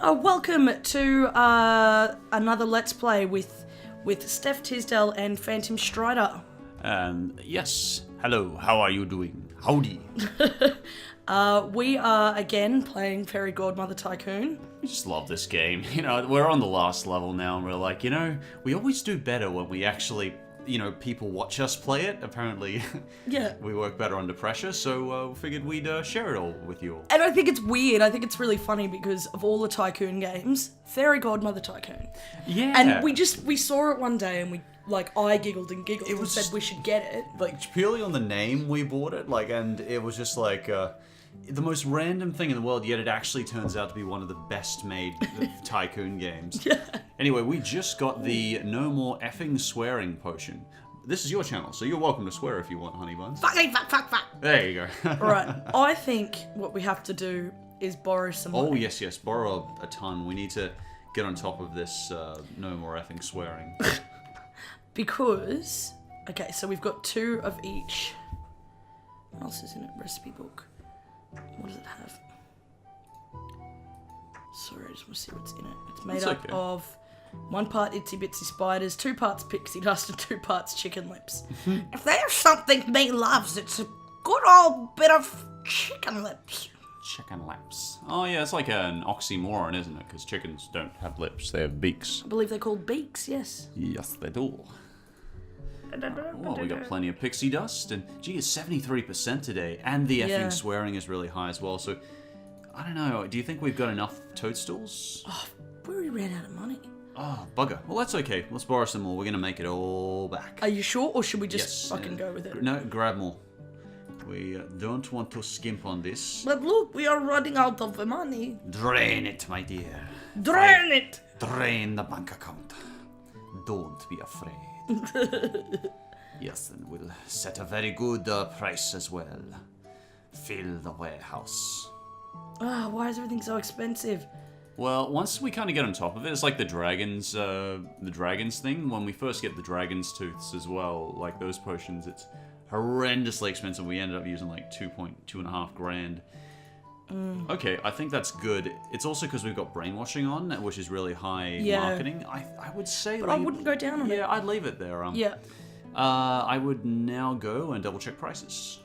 Welcome to another Let's Play with Steph Tisdell and PhantomStrider. Yes. Hello, how are you doing? Howdy. We are again playing Fairy Godmother Tycoon. I just love this game. You know, we're on the last level now and we're like, you know, we always do better when we actually, you know, people watch us play it. Apparently, Yeah. we work better under pressure, so we figured we'd share it all with you all. And I think it's weird. I think it's really funny because of all the Tycoon games, Fairy Godmother Tycoon. Yeah. And we saw it one day and I giggled and giggled and said we should get it. Like, purely on the name we bought it, like, and it was just like, the most random thing in the world, yet it actually turns out to be one of the best made Tycoon games. Yeah. Anyway, we just got the no more effing swearing potion. This is your channel, so you're welcome to swear if you want, honey buns. Fuck. There you go. Alright, I think what we have to do is borrow some money. Oh, yes, borrow a ton. We need to get on top of this no more effing swearing. Because, okay, so we've got 2 of each. What else is in it? Recipe book. What does it have? Sorry, I just want to see what's in it. It's made up of 1 part itsy bitsy spiders, 2 parts pixie dust, and 2 parts chicken lips. If there's something me loves, it's a good old bit of chicken lips. Chicken lips. Oh, yeah, it's like an oxymoron, isn't it? Because chickens don't have lips, they have beaks. I believe they're called beaks, yes. Yes, they do. Well, we got plenty of pixie dust, and gee, it's 73% today, and the effing swearing is really high as well, so, I don't know, do you think we've got enough toadstools? Oh, we already ran out of money. Oh, bugger. Well, that's okay. Let's borrow some more. We're going to make it all back. Are you sure, or should we just fucking go with it? No, grab more. We don't want to skimp on this. But look, we are running out of money. Drain it, my dear. Drain it! Drain the bank account. Don't be afraid. Yes, and we'll set a very good price as well. Fill the warehouse. Why is everything so expensive? Well, once we kind of get on top of it, it's like the dragons thing. When we first get the dragon's tooths as well, like those potions, it's horrendously expensive. We ended up using like 2.5 grand. Okay, I think that's good. It's also because we've got brainwashing on, which is really high marketing. I would say, but I wouldn't go down on it. Yeah, I'd leave it there. I would now go and double check prices.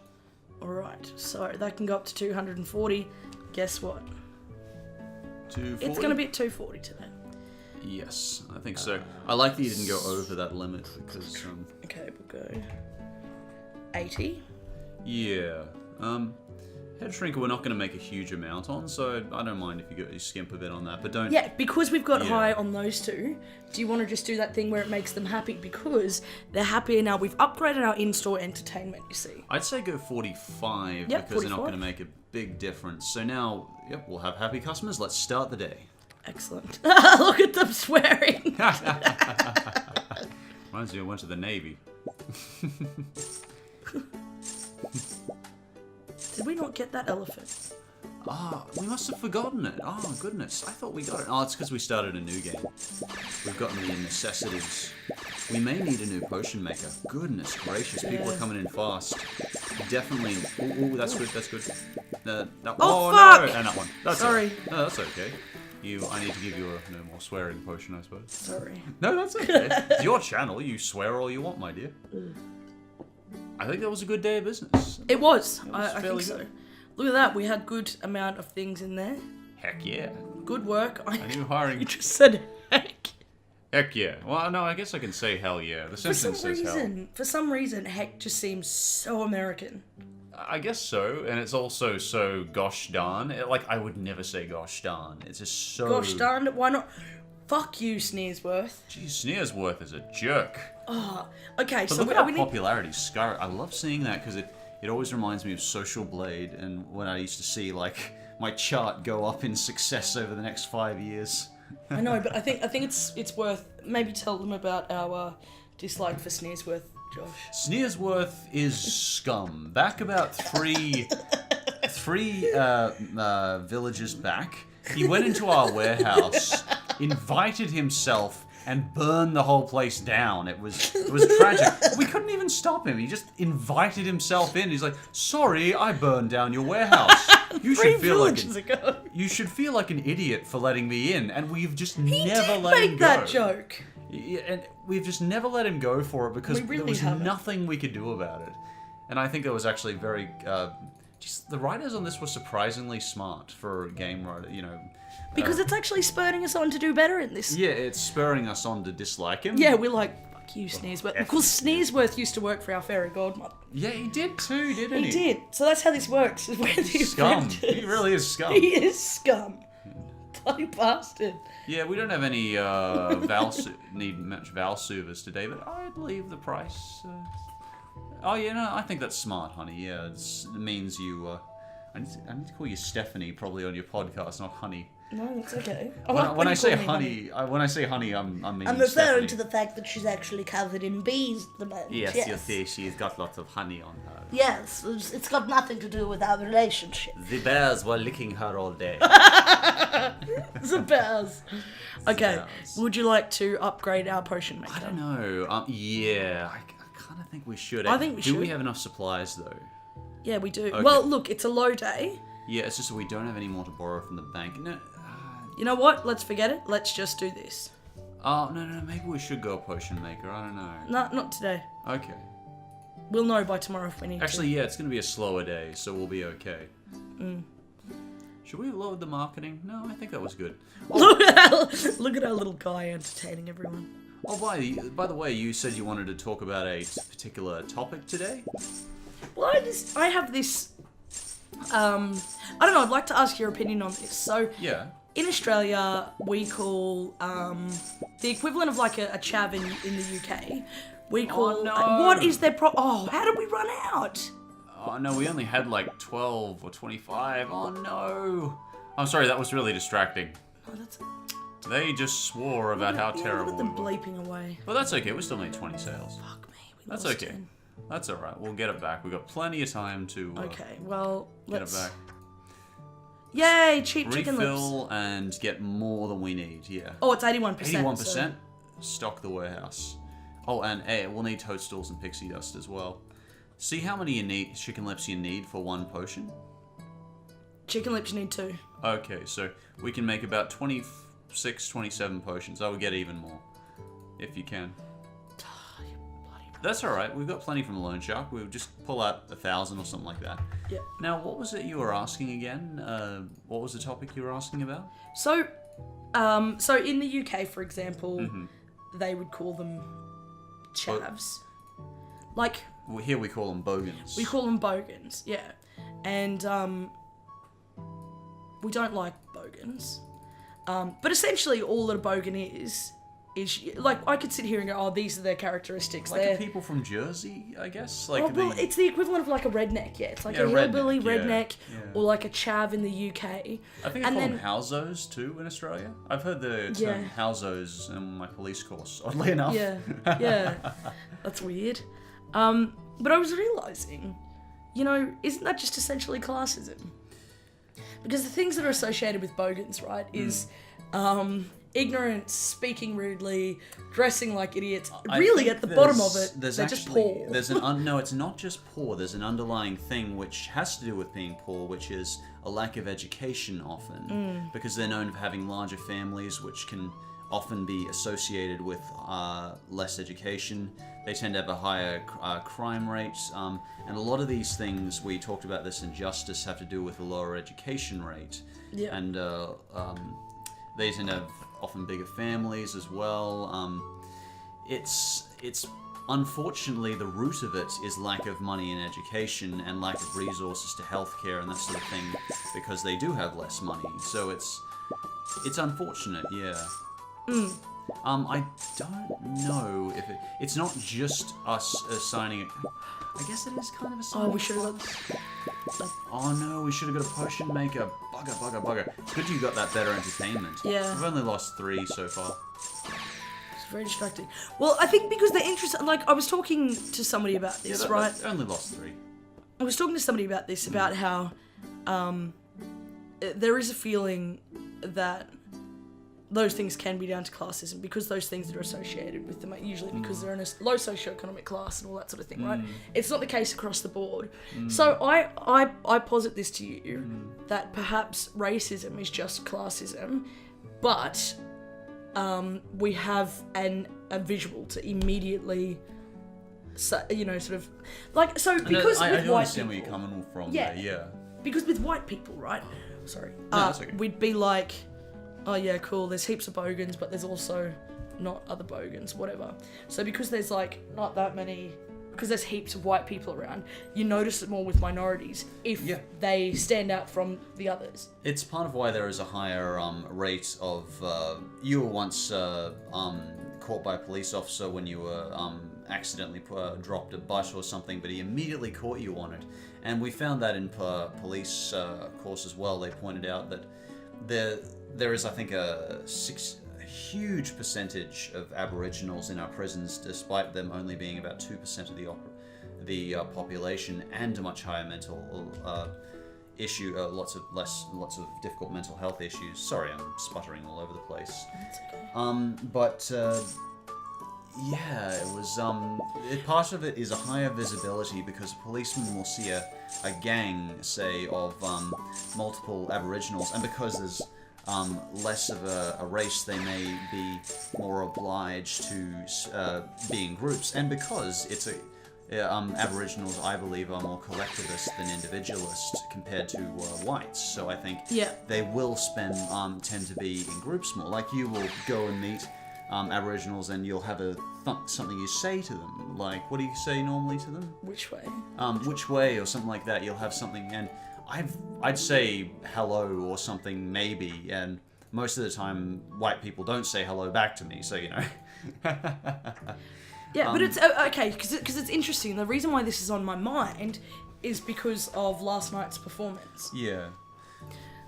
Alright, so that can go up to 240. Guess what? 240? It's going to be at 240 today. Yes, I think so. I like that you didn't go over that limit because... Okay, we'll go 80. Yeah. Head Shrinker we're not going to make a huge amount on, so I don't mind if you skimp a bit on that, but don't... Yeah, because we've got high on those 2, do you want to just do that thing where it makes them happy? Because they're happier now. We've upgraded our in-store entertainment, you see. I'd say go 45, yep, because 45. They're not going to make a big difference. So now, yep, we'll have happy customers. Let's start the day. Excellent. Look at them swearing. Reminds me I went to the Navy. Did we not get that elephant? We must have forgotten it. Oh, goodness. I thought we got it. Oh, it's because we started a new game. We've gotten the necessities. We may need a new potion maker. Goodness gracious, people are coming in fast. Definitely. Ooh, that's good, that's good. Fuck! No, and that one. That's Sorry. No, that's okay. I need to give you a no more swearing potion, I suppose. Sorry. No, that's okay. It's your channel. You swear all you want, my dear. I think that was a good day of business. It was. I think so. Good. Look at that. We had good amount of things in there. Heck yeah. Good work. A new hiring. You just said heck. Heck yeah. Well, no, I guess I can say hell yeah. The Simpsons says hell. For some reason, heck just seems so American. I guess so, and it's also so gosh darn. Like, I would never say gosh darn. It's just so... Gosh darn it, why not? Fuck you, Sneersworth. Geez, Sneersworth is a jerk. Oh, okay, but so look at our popularity. Scar. I love seeing that because it always reminds me of Social Blade and when I used to see like my chart go up in success over the next 5 years. I know, but I think it's worth maybe tell them about our dislike for Sneersworth, Josh. Sneersworth is scum. Back about three villages back, he went into our warehouse, invited himself, and burned the whole place down. It was tragic. We couldn't even stop him. He just invited himself in. He's like, sorry, I burned down your warehouse. You 3 should feel like villages ago. you should feel like an idiot for letting me in, and we've just He never did let him make go. that joke. Yeah, and we've just never let him go for it because We really there was haven't. nothing we could do about it. And I think it was actually very. Just the writers on this were surprisingly smart for a game writer. Because it's actually spurring us on to do better in this. Yeah, it's spurring us on to dislike him. Yeah, we're like, fuck you, Sneersworth. Of course, Sneersworth used to work for our fairy godmother. Yeah, he did too, didn't he? He did. So that's how this works. Is where the Scum. apprentice- He really is scum. He is scum. Bloody bastard. Yeah, we don't have any need much Valsuvers today, but I believe the price. Oh yeah, no, I think that's smart, honey. Yeah, it means you. I need to call you Stephanie probably on your podcast, not honey. No, that's okay. When I say honey, I mean. I'm referring Stephanie. to the fact that she's actually covered in bees at the moment. Yes, you see, she's got lots of honey on her. Yes, it's got nothing to do with our relationship. The bears were licking her all day. The bears. Okay, Bears. would you like to upgrade our potion maker? I don't know. Yeah, I kind of think we should. I think we Do should. we have enough supplies though? Yeah, we do. Okay. Well, look, it's a low day. Yeah, it's just that we don't have any more to borrow from the bank. No. You know what? Let's forget it. Let's just do this. Oh, no, maybe we should go potion maker. I don't know. No, not today. Okay. We'll know by tomorrow if we need Actually, yeah, it's going to be a slower day, so we'll be okay. Should we have lowered the marketing? No, I think that was good. to. Look at our little guy entertaining everyone. Oh, by the way, you said you wanted to talk about a particular topic today? Well, I have this. I don't know. I'd like to ask your opinion on this. So, Yeah. in Australia, we call the equivalent of like a chav in the UK. We call. no. What is their Oh, how did we run out? Oh, no, we only had like 12 or 25. Oh, no. I'm sorry, that was really distracting. Oh, that's. They just swore about how Look terrible at we them were. bleeping away. But that's okay, we still made 20 sales. Fuck me. We That's lost okay. 10. That's alright, we'll get it back. We've got plenty of time to Okay. Well, get let's. it back. Yay! Cheap chicken lips. Refill and get more than we need, yeah. Oh, it's 81%. 81%? So. Stock the warehouse. Oh, and we'll need toadstools and pixie dust as well. See how many chicken lips you need for one potion? Chicken lips you need 2. Okay, so we can make about 26, 27 potions. I would get even more, if you can. That's alright, we've got plenty from the loan shark. We'll just pull out 1,000 or something like that. Yeah. Now, what was it you were asking again? What was the topic you were asking about? So in the UK, for example, they would call them chavs. Like, Well, here we call them bogans. we call them bogans, yeah. And we don't like bogans. But essentially all that a bogan is like, I could sit here and go, oh, these are their characteristics. Like They're, the people from Jersey, I guess? oh, well, it's the equivalent of like a redneck, yeah. It's like Yeah, a hillbilly redneck, yeah, redneck, yeah. or like a chav in the UK. I think they and call then, them housos too in Australia. I've heard the term Yeah. housos in my police course, oddly enough. yeah, that's weird. But I was realising, isn't that just essentially classism? Because the things that are associated with bogans, right, is ignorance, speaking rudely, dressing like idiots. I Really, think at the bottom of it, there's they're actually, just poor. No, it's not just poor. There's an underlying thing which has to do with being poor, which is a lack of education often, because they're known for having larger families, which can often be associated with less education. They tend to have a higher crime rate, and a lot of these things, we talked about this in Justice, have to do with a lower education rate. Yeah. And they tend to have often bigger families as well. It's unfortunately, the root of it is lack of money in education and lack of resources to healthcare and that sort of thing, because they do have less money. So it's unfortunate, yeah. I don't know if it's not just us assigning it. I guess it is kind of a sign. Oh, we should have got... Oh no, we should have got a potion maker. Bugger. It's good you got that better entertainment. Yeah. We've only lost 3 so far. It's very distracting. Well, I think because they're interested... Like, I was talking to somebody about this, right? Only lost 3. I was talking to somebody about this, about how there is a feeling that those things can be down to classism because those things that are associated with them are usually because they're in a low socioeconomic class and all that sort of thing, right? It's not the case across the board. So I posit this to you that perhaps racism is just classism, but we have a visual to immediately, you know, sort of like so because I with do white understand people, where you're coming from. Yeah. There, yeah. because with white people, right? Sorry, that's okay. we'd be like, oh yeah, cool. There's heaps of bogans, but there's also not other bogans, whatever. So because there's like not that many, because there's heaps of white people around, you notice it more with minorities if they stand out from the others. It's part of why there is a higher rate of you were once caught by a police officer when you were accidentally dropped a butt or something, but he immediately caught you on it. And we found that in police course as well. They pointed out that there is, I think, a huge percentage of Aboriginals in our prisons, despite them only being about 2% of the population, and a much higher mental issue, lots of difficult mental health issues. Sorry, I'm sputtering all over the place. That's okay. Yeah, it was. Part of it is a higher visibility because a policeman will see a gang, say, of multiple Aboriginals, and because there's less of a race, they may be more obliged to be in groups, and because it's Aboriginals, I believe, are more collectivist than individualist compared to whites. So I think they will tend to be in groups more. Like you will go and meet Aboriginals, and you'll have something you say to them. Like, what do you say normally to them? Which way? Which way, or something like that. You'll have something, and I'd say hello or something maybe, and most of the time white people don't say hello back to me, so you know. Yeah, but it's okay because it's interesting. The reason why this is on my mind is because of last night's performance. Yeah.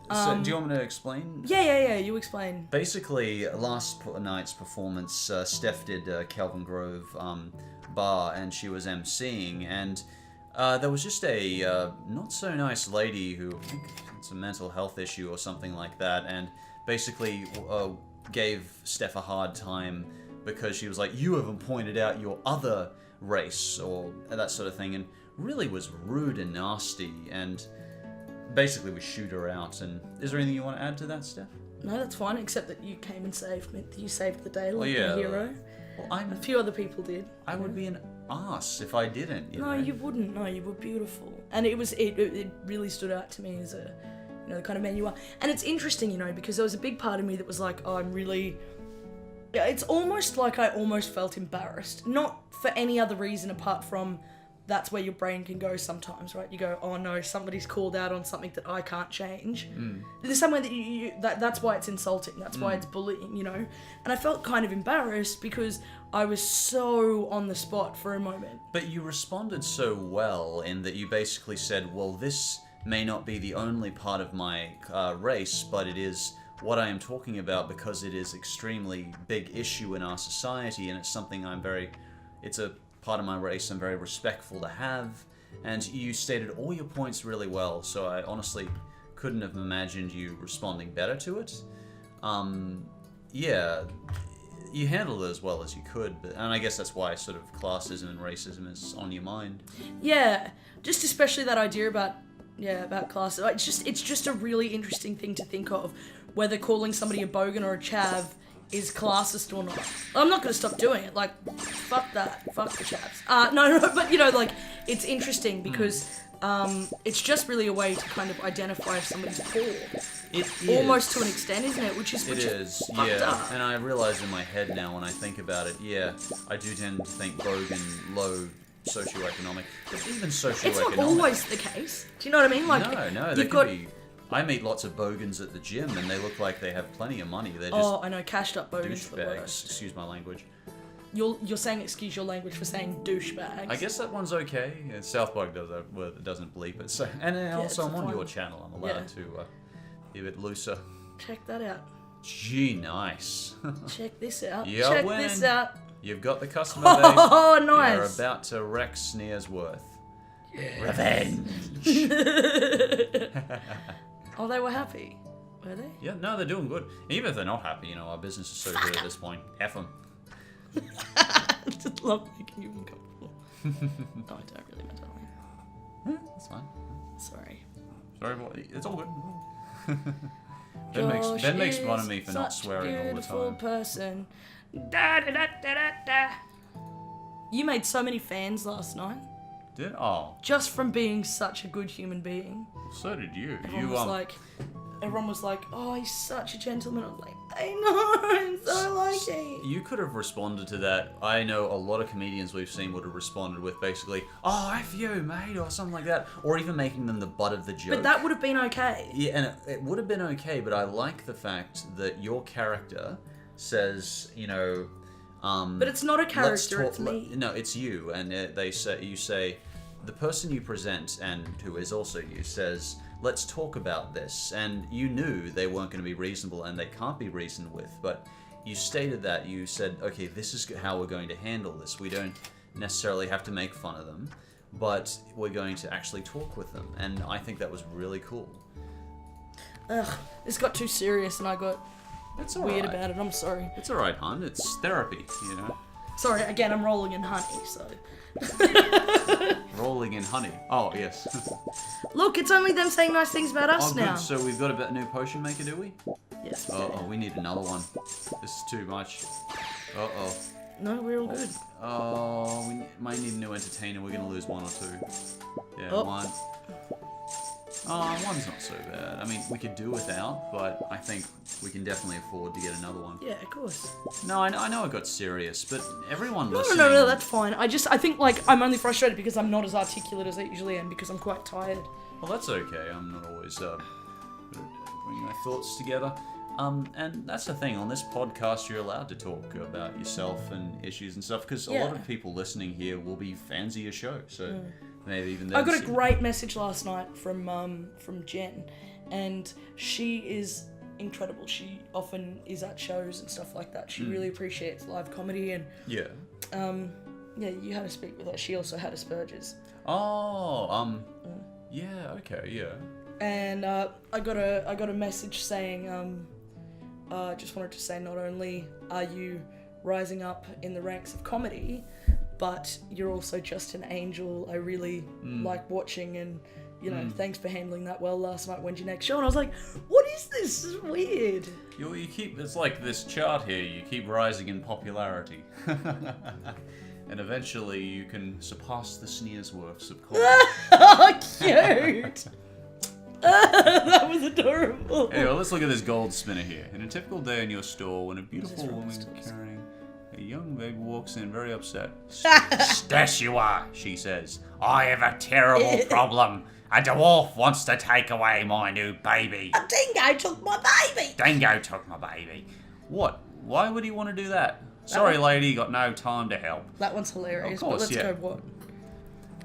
So, do you want me to explain? Yeah. You explain. Basically, last night's performance, Steph did Kelvin Grove bar, and she was emceeing, and there was just a not so nice lady who I think it's a mental health issue or something like that, and basically gave Steph a hard time because she was like, "You haven't pointed out your other race," or that sort of thing, and really was rude and nasty, and basically we shoot her out. And is there anything you want to add to that, Steph? No, that's fine, except that you came and saved me. You saved the day like a hero. Well, a few other people did. I would be an ass if I didn't. You know? You wouldn't. No, you were beautiful, and it really stood out to me as a, you know, the kind of man you are. And it's interesting, you know, because there was a big part of me that was like, oh, I'm really. It's almost like I almost felt embarrassed, not for any other reason apart from that's where your brain can go sometimes, right? You go, oh no, somebody's called out on something that I can't change. There's some way that that's why it's insulting. That's why it's bullying, you know? And I felt kind of embarrassed because I was so on the spot for a moment. But you responded so well in that you basically said, well, this may not be the only part of my race, but it is what I am talking about because it is extremely big issue in our society, and it's something it's a part of my race I'm very respectful to have, and you stated all your points really well, so I honestly couldn't have imagined you responding better to it. Yeah, you handled it as well as you could, and I guess that's why sort of classism and racism is on your mind. Yeah, just especially that idea about class. It's just a really interesting thing to think of, whether calling somebody a bogan or a chav is classist or not. I'm not going to stop doing it. Like, fuck that. Fuck the chavs. No, but, you know, like, it's interesting because it's just really a way to kind of identify if somebody's poor. It almost to an extent, isn't it? Which is fucked up. And I realise in my head now when I think about it, I do tend to think bogan, low socioeconomic, but even socioeconomic. It's not always the case. Do you know what I mean? Like, no, they could be. I meet lots of bogans at the gym, and they look like they have plenty of money. They're just I know, cashed up bogans are the worst. Excuse my language. You're saying excuse your language for saying douchebags. I guess that one's okay. South Park doesn't bleep it. So, and also I'm on your channel. I'm allowed to be a bit looser. Check that out. Gee, nice. Check this out. You're Check winning. this out. You've got the customer base. Oh, nice. You're about to wreck Sneersworth. Yes. Revenge. Oh, they were happy. Were they? Yeah, no, they're doing good. Even if they're not happy, our business is so good at this point. F them. I just love making you uncomfortable. No, I don't really mean that. That's fine. Sorry. Sorry, it's all good. Ben makes fun of me for not swearing all the time. Person. Da, da, da, da, da, da. You made so many fans last night. Did? Oh. Just from being such a good human being. So did you. Everyone was like, oh, he's such a gentleman. I was like, I know, I'm so lucky. You could have responded to that. I know a lot of comedians we've seen would have responded with basically, oh, F you, mate, or something like that. Or even making them the butt of the joke. But that would have been okay. Yeah, and it would have been okay, but I like the fact that your character says, but it's not a character, it's me. No, it's you, and you say, the person you present, and who is also you, says, let's talk about this. And you knew they weren't going to be reasonable, and they can't be reasoned with, but you stated that. You said, okay, this is how we're going to handle this. We don't necessarily have to make fun of them, but we're going to actually talk with them. And I think that was really cool. Ugh, this got too serious, and I got weird right. about it. I'm sorry. It's alright, hon. It's therapy, Sorry, again, I'm rolling in honey, so... Rolling in honey. Oh, yes. Look, it's only them saying nice things about us now. Good. So we've got a new potion maker, do we? Yes. We need another one. This is too much. Uh-oh. No, we're all good. Oh, we might need a new entertainer. We're going to lose one or two. Yeah, one. Oh, one's not so bad. I mean, we could do without, but I think we can definitely afford to get another one. Yeah, of course. No, I know it got serious, but everyone listening... No, that's fine. I think, I'm only frustrated because I'm not as articulate as I usually am because I'm quite tired. Well, that's okay. I'm not always bringing my thoughts together. And that's the thing. On this podcast, you're allowed to talk about yourself and issues and stuff because a lot of people listening here will be fans of your show, so... Maybe even I got a great message last night from Jen, and she is incredible. She often is at shows and stuff like that. She really appreciates live comedy, and you had to speak with her. She also had Asperger's. And I got a message saying just wanted to say, not only are you rising up in the ranks of comedy, but you're also just an angel. I really like watching, and thanks for handling that well last night. When's your next show? And I was like, what is this? This is weird. You keep, it's like this chart here, you keep rising in popularity. And eventually you can surpass the Sneersworths of comedy. Oh, cute! That was adorable. Anyway, let's look at this gold spinner here. In a typical day in your store, when a beautiful woman carrying a young baby walks in very upset. Yes, you are, she says. I have a terrible problem. A dwarf wants to take away my new baby. A dingo took my baby. Dingo took my baby. What? Why would he want to do that? Sorry, lady, got no time to help. That one's hilarious, of course, but let's go what?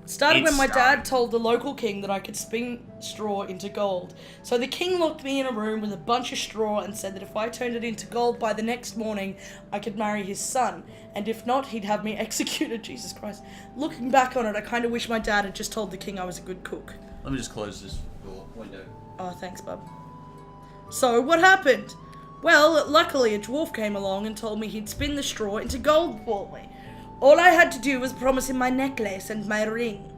Started when my dad told the local king that I could spin straw into gold. So the king locked me in a room with a bunch of straw and said that if I turned it into gold by the next morning, I could marry his son. And if not, he'd have me executed. Jesus Christ. Looking back on it, I kind of wish my dad had just told the king I was a good cook. Let me just close this door window. Oh, thanks, bub. So, what happened? Well, luckily a dwarf came along and told me he'd spin the straw into gold for me. All I had to do was promise him my necklace and my ring.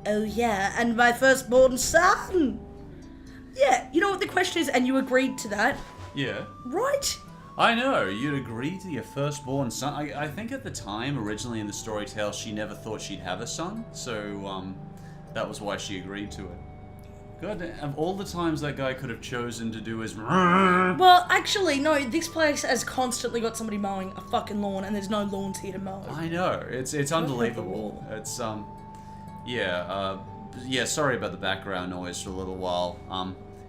Oh yeah, and my firstborn son. Yeah, you know what the question is, and you agreed to that. Yeah. Right? I know, you'd agree to your firstborn son. I think at the time, originally in the story tale, she never thought she'd have a son, so that was why she agreed to it. God, of all the times that guy could have chosen to do his... Well, actually, no, this place has constantly got somebody mowing a fucking lawn, and there's no lawns here to mow. I know, it's unbelievable. It's, sorry about the background noise for a little while.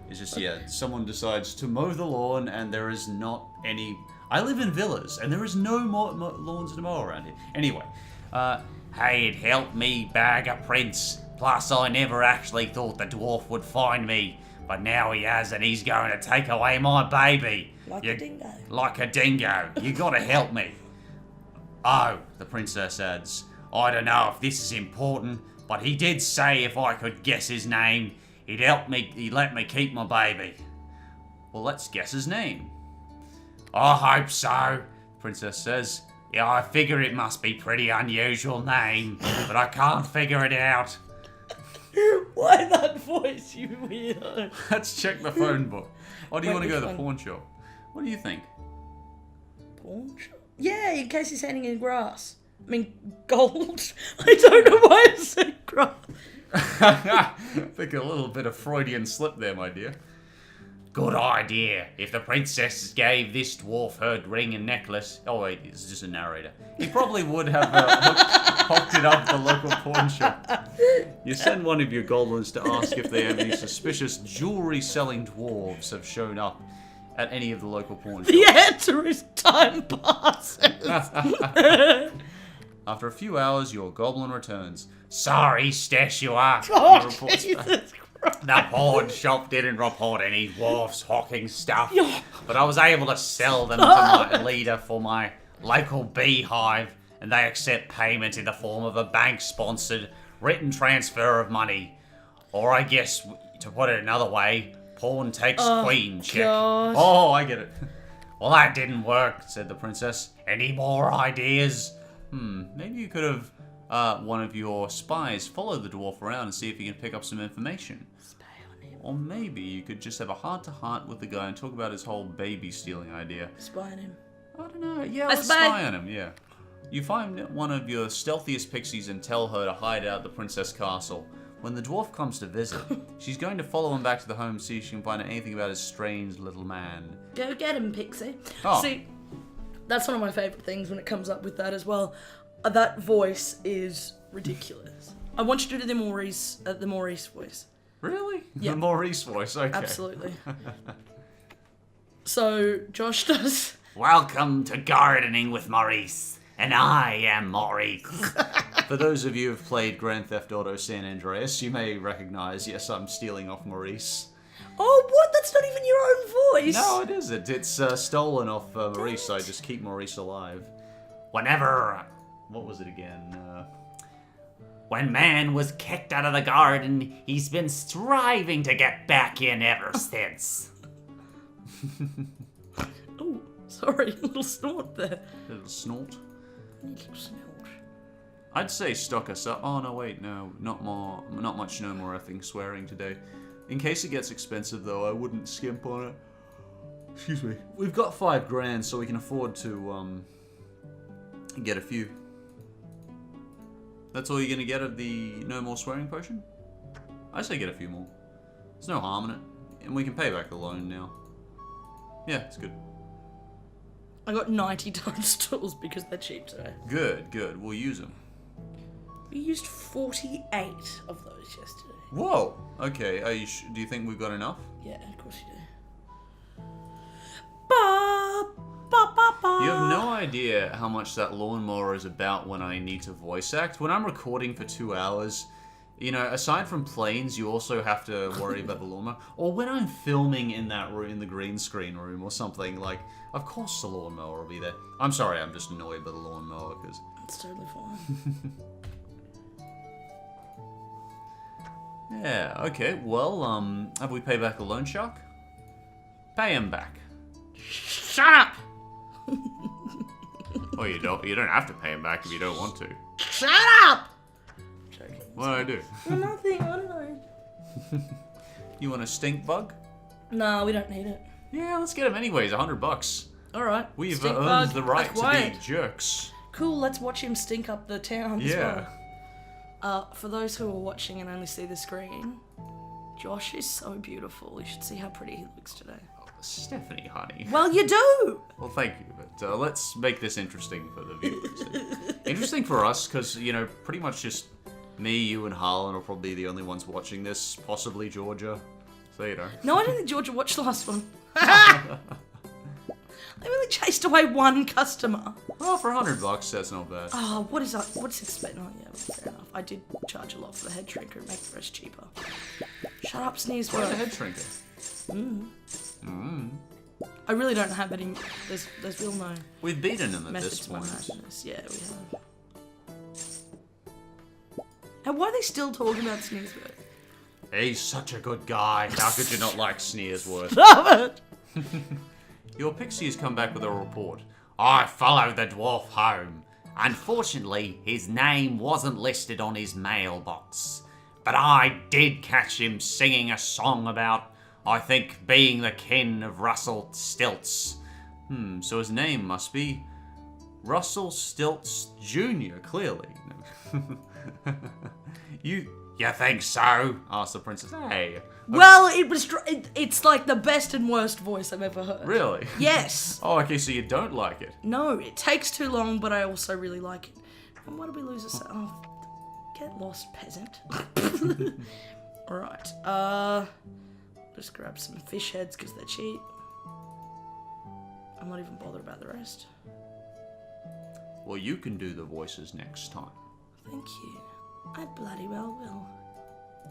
It's just, someone decides to mow the lawn, and there is not any... I live in villas, and there is no more lawns to mow around here. Anyway, hey, it helped me bag a prince. Plus, I never actually thought the dwarf would find me, but now he has, and he's going to take away my baby. Like a dingo. Like a dingo. You gotta help me. Oh, the princess adds, I don't know if this is important, but he did say if I could guess his name, he'd let me keep my baby. Well, let's guess his name. I hope so, the princess says. Yeah, I figure it must be pretty unusual name, but I can't figure it out. Why that voice, you weirdo? Let's check the phone book. Or do you want to go to the pawn shop? What do you think? Pawn shop? Yeah, in case he's handing in grass. I mean, gold. I don't know why I said grass. I think a little bit of Freudian slip there, my dear. Good idea. If the princess gave this dwarf her ring and necklace... Oh, wait, it's just a narrator. He probably would have hooked it up at the local pawn shop. You send one of your goblins to ask if they have any suspicious jewelry-selling dwarves have shown up at any of the local pawn shops. The answer is time passes. After a few hours, your goblin returns. Sorry, Steph, you are. Oh, Jesus Christ. The pawn shop didn't report any dwarfs hawking stuff, but I was able to sell them to my leader for my local beehive, and they accept payment in the form of a bank-sponsored written transfer of money. Or I guess, to put it another way, pawn takes queen check. Gosh. Oh, I get it. Well, that didn't work, said the princess. Any more ideas? Maybe you could have one of your spies follow the dwarf around and see if he can pick up some information. Spy on him. Or maybe you could just have a heart-to-heart with the guy and talk about his whole baby-stealing idea. Spy on him. I don't know. Yeah, let's spy on him, yeah. You find one of your stealthiest pixies and tell her to hide out at the princess castle. When the dwarf comes to visit, she's going to follow him back to the home to see if she can find out anything about his strange little man. Go get him, Pixie. Oh. See, that's one of my favourite things when it comes up with that as well. That voice is ridiculous. I want you to do the Maurice voice. Really? Yeah. The Maurice voice, okay. Absolutely. So, Josh does... Welcome to Gardening with Maurice, and I am Maurice. For those of you who've played Grand Theft Auto San Andreas, you may recognize, yes, I'm stealing off Maurice. Oh, what? That's not even your own voice. No, it isn't. It's stolen off Maurice, so I just keep Maurice alive. Whenever... What was it again? When man was kicked out of the garden, he's been striving to get back in ever since. Oh, sorry, a little snort there. Little snort. Little snort. I'd say stock us up. Oh no, wait, no, not much. No more effing swearing today. In case it gets expensive, though, I wouldn't skimp on it. Excuse me. We've got $5,000, so we can afford to get a few. That's all you're gonna get of the no more swearing potion? I say get a few more. There's no harm in it. And we can pay back the loan now. Yeah, it's good. I got 90 toadstools because they're cheap today. Good, good. We'll use them. We used 48 of those yesterday. Whoa! Okay, are you do you think we've got enough? Yeah, of course you do. Ba, ba, ba, ba. You have no idea how much that lawnmower is about when I need to voice act. When I'm recording for 2 hours, you know, aside from planes, you also have to worry about the lawnmower. Or when I'm filming in that room, in the green screen room or something, like, of course the lawnmower will be there. I'm sorry, I'm just annoyed by the lawnmower, because... It's totally fine. Yeah, okay, well, have we paid back the loan shark? Pay him back. Shut up! Oh, you don't have to pay him back if you don't want to. Shut up! Joking. What did I do? Well, nothing, I don't know. You want a stink bug? No, we don't need it. Yeah, let's get him anyways, $100. Alright. We've stink earned bug, the right acquired. to be jerks. Cool, let's watch him stink up the town as Yeah. well. For those who are watching and only see the screen, Josh is so beautiful. You should see how pretty he looks today. Oh, Stephanie, honey. Well, you do! Well, thank you, but let's make this interesting for the viewers. Interesting for us, because, you know, pretty much just me, you, and Harlan are probably the only ones watching this, possibly Georgia. So, you know. No, I don't think Georgia watched the last one. They only chased away one customer. Well, for $100, that's not bad. Oh, what is that? What's expected? Oh, yeah, fair enough. I did charge a lot for the head shrinker and make the rest cheaper. Shut up, Sneersworth. What's a head shrinker? I really don't have any. There's real no We've beaten him at method this to my point. madness. Yeah, we have. And why are they still talking about Sneersworth? He's such a good guy. How could you not like Sneersworth? Stop it! Your pixie has come back with a report. I followed the dwarf home. Unfortunately, his name wasn't listed on his mailbox. But I did catch him singing a song about, I think, being the kin of Russell Stilts. So his name must be Russell Stilts Jr., clearly. You think so? Asked the princess. Hey. Well, it's like the best and worst voice I've ever heard. Really? Yes. Oh, okay, so you don't like it? No, it takes too long, but I also really like it. And why did we lose a... Oh, get lost, peasant. Alright, just grab some fish heads because they're cheap. I'm not even bothered about the rest. Well, you can do the voices next time. Thank you. I bloody well will.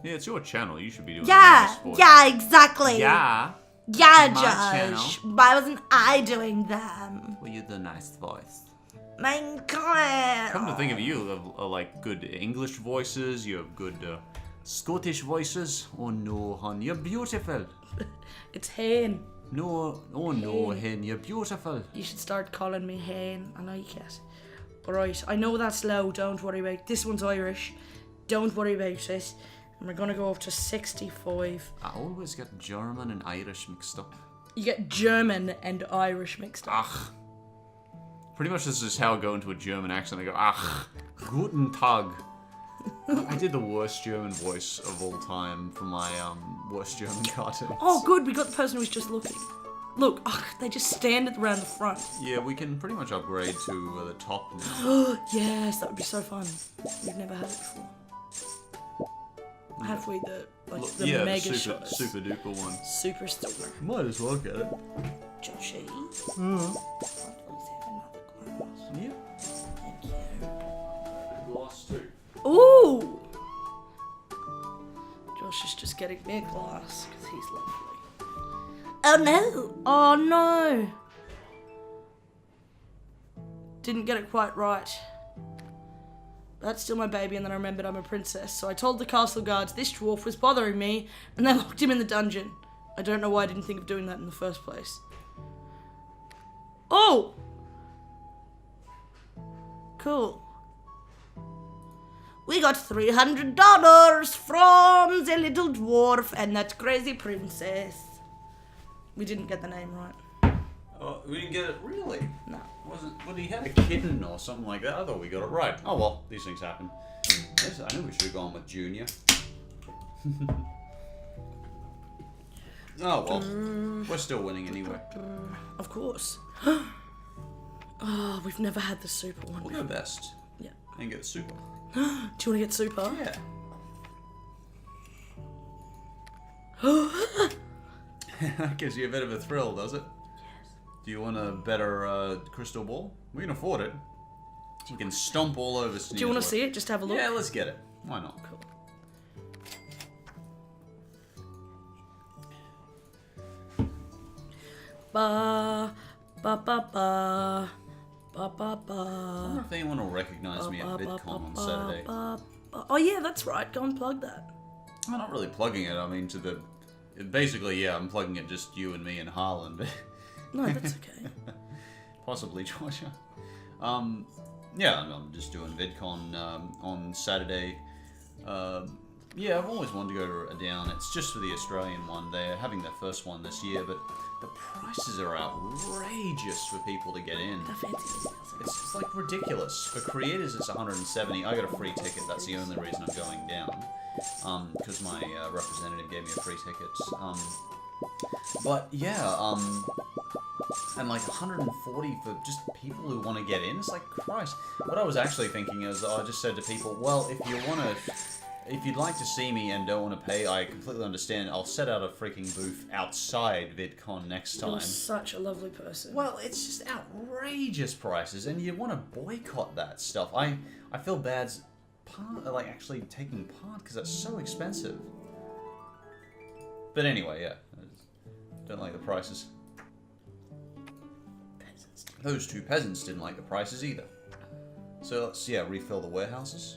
Yeah, it's your channel. You should be doing the Yeah, nice voice. yeah, exactly. Yeah. Yeah, My Josh. channel. Why wasn't I doing them? Well, you're the nice voice. My God. Come to think of it, you have like good English voices. You have good Scottish voices. Oh no, hon, you're beautiful. It's Hane. No, oh no, hen, you're beautiful. You should start calling me Hane. I know you can't. Alright, I know that's low. Don't worry about it. This one's Irish. Don't worry about it. And we're gonna go up to 65. I always get German and Irish mixed up. You get German and Irish mixed up. Ach. Pretty much this is how I go into a German accent. I go, ach, guten Tag. I did the worst German voice of all time for my worst German cartoons. Oh, good. We got the person who was just looking. Look, they just stand around the front. Yeah, we can pretty much upgrade to the top now. Yes, that would be so fun. We've never had it before. Have we the Yeah, mega the shot? super duper one. Super silver. Might as well get it. Joshy. Please have another glass. Yeah. Thank you. Glass too. Ooh! Josh is just getting me a glass because he's lovely. Oh no! Oh no! Didn't get it quite right. That's still my baby, and then I remembered I'm a princess. So I told the castle guards this dwarf was bothering me, and they locked him in the dungeon. I don't know why I didn't think of doing that in the first place. Oh! Cool. We got $300 from the little dwarf and that crazy princess. We didn't get the name right. Oh, we didn't get it? Really? No. Well, he had a kitten or something like that. I thought we got it right. Oh well, these things happen. Yes, I knew we should have gone with Junior. Oh well, we're still winning anyway. Of course. Oh, we've never had the super one. We'll go best. Yeah. And get the super. Do you want to get super? That gives you a bit of a thrill, does it? Yes. Do you want a better crystal ball? We can afford it. We can stomp all over Sneersworth. Do you want to see it? Just have a look. Yeah, let's get it. Why not? Cool. Ba ba ba ba ba ba ba. I wonder if anyone will recognize me at VidCon on Saturday. Oh yeah, that's right. Go and plug that. I'm not really plugging it. I mean, basically, yeah, I'm plugging it just you and me and Harlan. But No, that's okay. possibly Georgia. Yeah, I'm just doing VidCon on Saturday. Yeah, I've always wanted to go to down. It's just for the Australian one. They're having their first one this year, but the prices are outrageous for people to get in. The fancy. It's like ridiculous. For creators, it's 170. I got a free ticket. That's the only reason I'm going down. Because my representative gave me a free ticket. But yeah, and like 140 for just people who want to get in. It's like, Christ. What I was actually thinking is, I just said to people, well, if you'd like to see me and don't want to pay, I completely understand. I'll set out a freaking booth outside VidCon next time. You're such a lovely person. Well, it's just outrageous prices, and you want to boycott that stuff. I feel bad like actually taking part because that's so expensive. But anyway, yeah, I just don't like the prices. Peasants. Those two peasants didn't like the prices either. So let's refill the warehouses.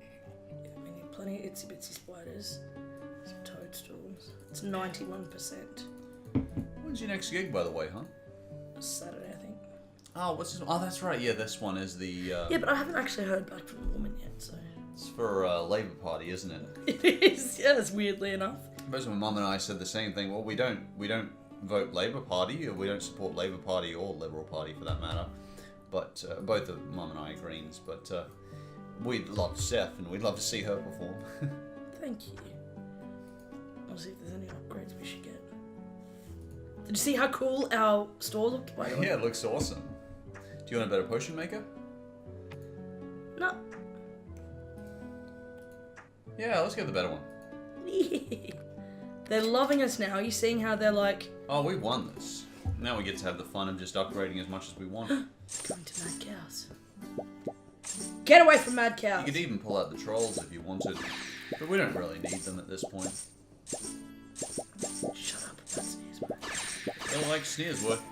Yeah, we need plenty of itsy bitsy spiders. Some toadstools. It's 91%. When's your next gig, by the way, huh? Saturday, I think. Oh, what's this one? Oh, that's right. Yeah, this one is the... Yeah, but I haven't actually heard back from the woman yet, so... It's for Labour Party, isn't it? It is, yes, weirdly enough. Both my mum and I said the same thing. Well, we don't vote Labour Party, or we don't support Labour Party or Liberal Party for that matter. But both of mum and I are Greens. But we'd love Steph, and we'd love to see her perform. Thank you. I'll see if there's any upgrades we should get. Did you see how cool our store looked, by the way? Yeah, it looks awesome. Do you want a better potion maker? No. Yeah, let's get the better one. They're loving us now. Are you seeing how they're like... Oh, we won this. Now we get to have the fun of just upgrading as much as we want. Going to Mad Cows. Get away from Mad Cows! You could even pull out the trolls if you wanted. But we don't really need them at this point. Shut up, that's Sneersworth. They're like Sneersworth.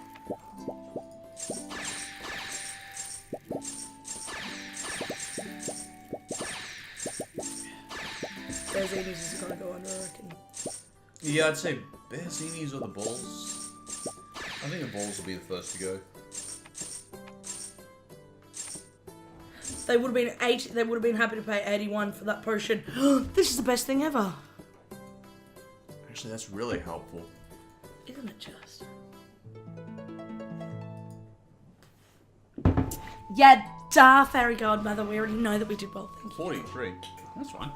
Bearzinis is gonna go under, I reckon. Yeah, I'd say Bearzinis or the Bulls. I think the Bulls will be the first to go. They would have been They would have been happy to pay 81 for that potion. This is the best thing ever. Actually, that's really helpful. Isn't it just? Yeah, duh, Fairy Godmother. We already know that we did well. Thank you. 43. That's fine.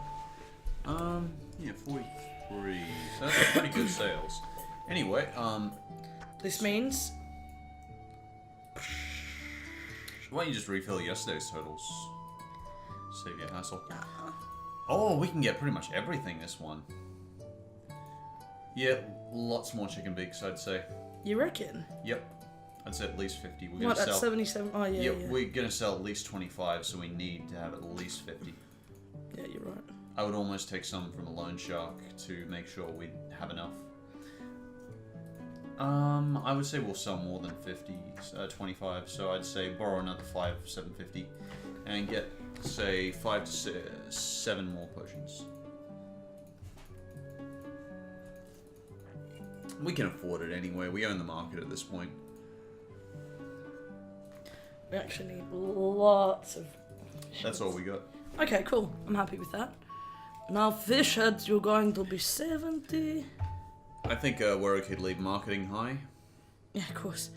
Yeah, 43. So that's pretty good sales. Anyway, This means... why don't you just refill yesterday's totals? Save your hassle. Oh, we can get pretty much everything this one. Yeah, lots more chicken beaks, I'd say. You reckon? Yep. I'd say at least 50. We're What, gonna that's sell 77? Oh, yeah, yeah. We're gonna sell at least 25, so we need to have at least 50. Yeah, you're right. I would almost take some from a loan shark to make sure we have enough. I would say we'll sell more than 25, so I'd say borrow another 750, and get, say, 5 to 7 more potions. We can afford it anyway, we own the market at this point. We actually need lots of... That's all we got. Okay, cool. I'm happy with that. Now, fish heads, you're going to be 70. I think we're okay to leave marketing high. Yeah, of course.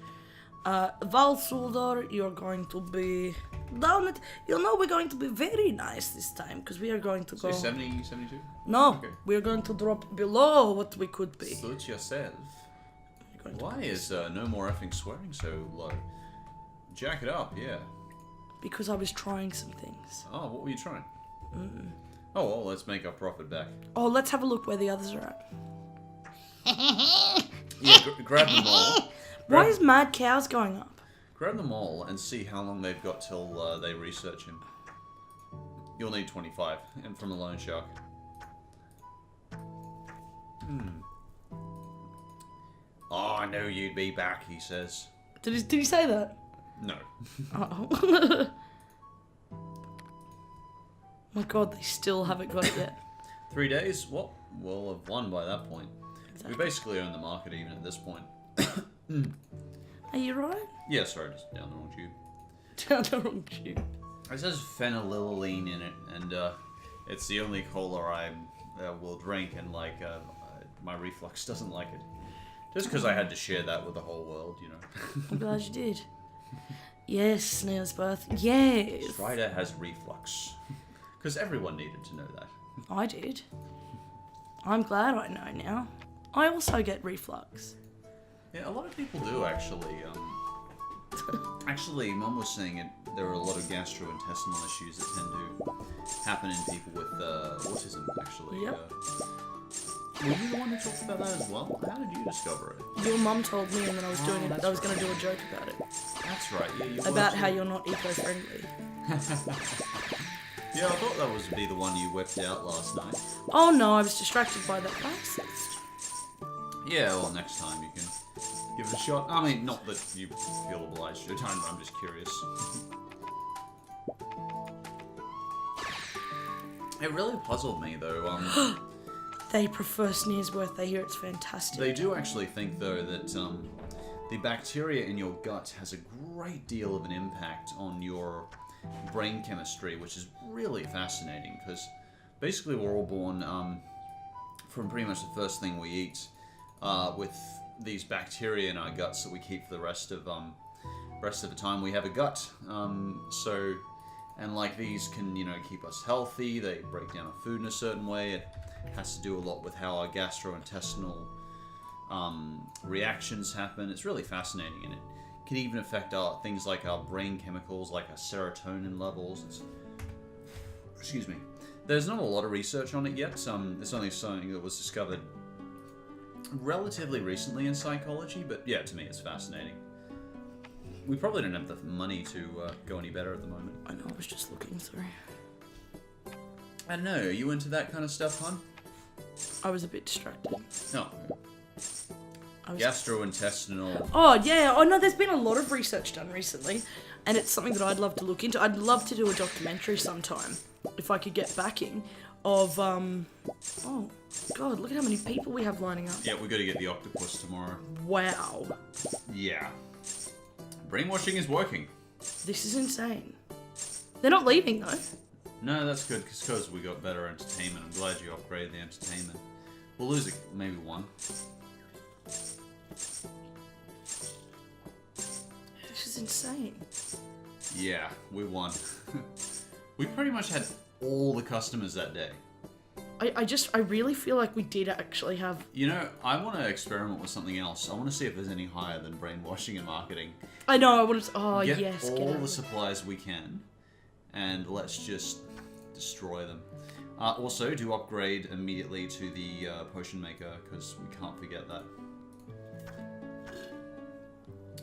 Valsoldar, you're going to be down it. You know, we're going to be very nice this time, because we are going to go... Say 70, 72? No, Okay. we're going to drop below what we could be. Suit yourself. We're going to Why be- is no more effing swearing so low? Jack it up, yeah. Because I was trying some things. Oh, what were you trying? Oh, well, let's make our profit back. Oh, let's have a look where the others are at. Yeah, grab them all. Why is Mad Cows going up? Grab them all and see how long they've got till they research him. You'll need 25, and from a loan shark. Oh, I knew you'd be back, he says. Did he say that? No. Oh. My god, they still haven't got it yet. 3 days? What? We'll have won by that point. Exactly. We basically own the market even at this point. Are you right? Yeah, sorry, just down the wrong tube. Down the wrong tube. It says phenylalanine in it, and it's the only cola I will drink, and my reflux doesn't like it. Just because I had to share that with the whole world, you know. I'm glad you did. Yes, Sneersworth. Yes. Strider has reflux. Because everyone needed to know that. I did. I'm glad I know now. I also get reflux. Yeah, a lot of people do, actually. Actually, Mum was saying there are a lot of gastrointestinal issues that tend to happen in people with autism, actually. Yep. Were you the one who talked about that as well? How did you discover it? Your mum told me, and then I was doing it. that's I was going to right. do a joke about it. That's right, yeah. You About were how too. you're not eco-friendly. Yeah, I thought that was be the one you whipped out last night. Oh no, I was distracted by that racist. Yeah, well, next time you can give it a shot. I mean, not that you feel obliged to, I'm just curious. It really puzzled me, though. They prefer Sneersworth. They hear it's fantastic. They do actually think, though, that the bacteria in your gut has a great deal of an impact on your brain chemistry, which is really fascinating, because basically we're all born from pretty much the first thing we eat with these bacteria in our guts that we keep for the rest of the time we have a gut. And like these can, keep us healthy. They break down our food in a certain way. It has to do a lot with how our gastrointestinal reactions happen. It's really fascinating, and it can even affect things like our brain chemicals, like our serotonin levels. Excuse me. There's not a lot of research on it yet. It's only something that was discovered relatively recently in psychology, but yeah, to me it's fascinating. We probably don't have the money to go any better at the moment. I know, I was just looking through. I don't know, are you into that kind of stuff, hon? I was a bit distracted. No. Gastrointestinal. Oh, yeah. Oh, no, there's been a lot of research done recently, and it's something that I'd love to look into. I'd love to do a documentary sometime, if I could get backing, of, oh, God, look at how many people we have lining up. Yeah, we got to get the octopus tomorrow. Wow. Yeah. Brainwashing is working. This is insane. They're not leaving, though. No, that's good, because we got better entertainment. I'm glad you upgraded the entertainment. We'll lose maybe one. This is insane. Yeah, we won. We pretty much had all the customers that day. I really feel like we did actually have... I want to experiment with something else. I want to see if there's any higher than brainwashing and marketing. I know, I want to... Oh, get yes. all the supplies we can, and let's just destroy them. Also, do upgrade immediately to the potion maker, because we can't forget that.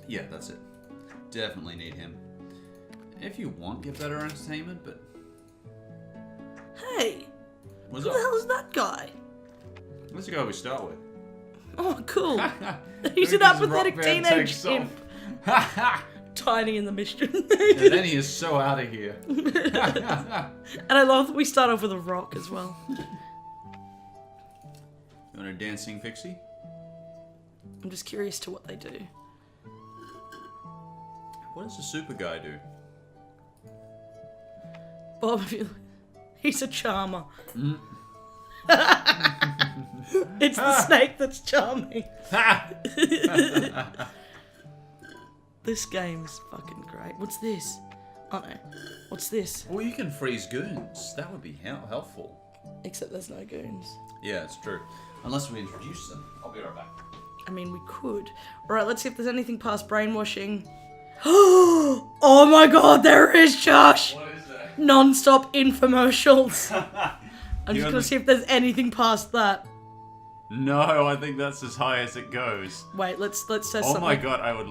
Yeah, that's it. Definitely need him. If you want, get better entertainment, but... Hey! What's Who up? the hell is that guy? That's the guy we start with. Oh, cool. He's an apathetic teenage imp. Tiny in the mission. And then he is so out of here. And I love that we start off with a rock as well. You want a dancing pixie? I'm just curious to what they do. What does the super guy do? Bob, he's a charmer. Mm. It's the snake that's charming. This game's fucking great. What's this? Oh no. What's this? Well, you can freeze goons. That would be helpful. Except there's no goons. Yeah, it's true. Unless we introduce them. I'll be right back. I mean, we could. Alright, let's see if there's anything past brainwashing. Oh my god, there is, Josh! What is that? Non-stop infomercials. I'm just gonna see if there's anything past that. No, I think that's as high as it goes. Wait, let's test something. Oh my god, I would...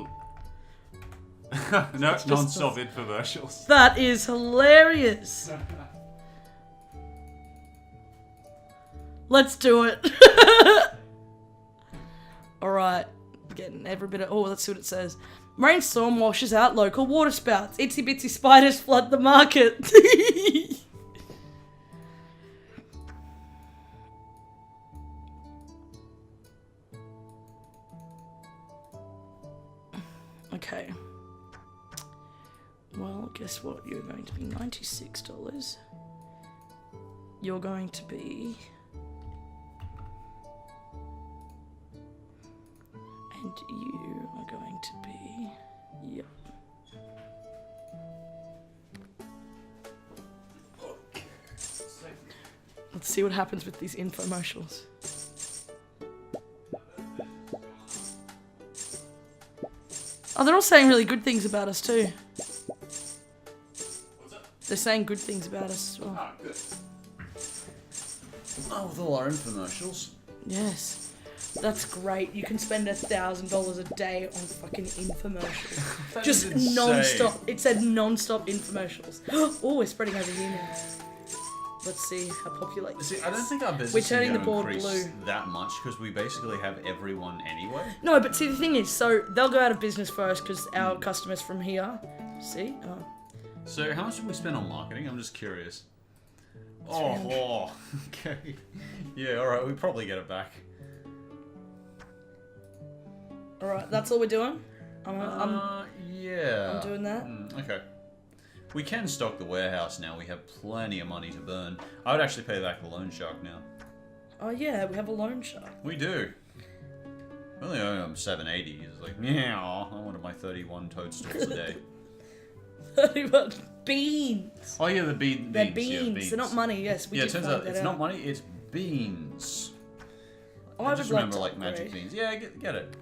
No, non-stop infomercials. That is hilarious. Let's do it. Alright. Getting every bit of... Oh, let's see what it says. Rainstorm washes out local water spouts. Itsy bitsy spiders flood the market. Okay. Well, guess what? You're going to be $96. You're going to be... And you are going to be... Yep. Let's see what happens with these infomercials. Oh, they're all saying really good things about us too. What's up? They're saying good things about us as well. Ah, good. Oh, with all our infomercials. Yes. That's great. You can spend $1,000 a day on fucking infomercials. Just non-stop. It said non-stop infomercials. Oh, we're spreading over here now. Let's see how popular. See, I don't think our business We're turning is the going to board increase blue. that much because we basically have everyone anyway. No, but see, the thing is, so they'll go out of business first because our customers from here. See? Oh. So how much did we spend on marketing? I'm just curious. Oh, okay. Yeah, alright, we probably get it back. Alright, that's all we're doing? Yeah. I'm doing that. Okay. We can stock the warehouse now. We have plenty of money to burn. I would actually pay back the loan shark now. Oh yeah, we have a loan shark. We do. We only owe him 780. He's like, yeah, I wanted my 31 toadstools a day. 31 beans. Oh yeah, the beans. They're beans. Yeah, beans. They're not money. Yes, we Yeah, it did turns find out that it's out. not money. It's beans. I I would just like remember to like magic upgrade. beans. Yeah, get it.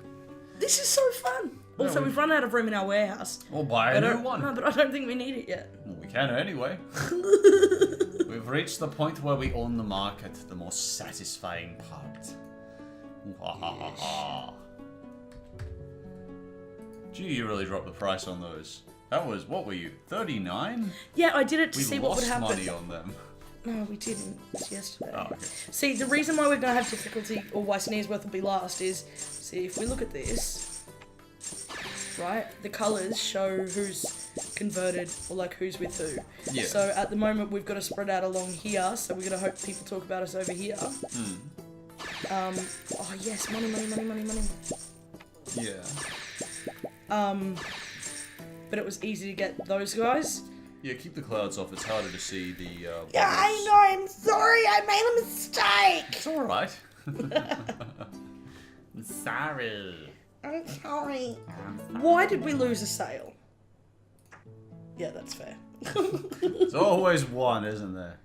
This is so fun. Also, we- we've run out of room in our warehouse. We'll buy a new one. No, but I don't think we need it yet. Well, we can anyway. We've reached the point where we own the market, the most satisfying part. Gee, you really dropped the price on those. That was, what were you, 39? Yeah, I did it to We see what would lost happen. money on them. No, we didn't. It's yesterday. Oh, okay. See, the reason why we're going to have difficulty, or why Sneersworth will be last, is, see, if we look at this, right, the colours show who's converted, or like who's with who. Yeah. So at the moment, we've got to spread out along here, so we're going to hope people talk about us over here. Oh yes, money. Yeah. But it was easy to get those guys. Yeah, keep the clouds off. It's harder to see the. Yeah, I bubbles. know. I'm sorry. I made a mistake. It's all right. I'm sorry. I'm sorry. Why did we lose a sale? Yeah, that's fair. There's always one, isn't there?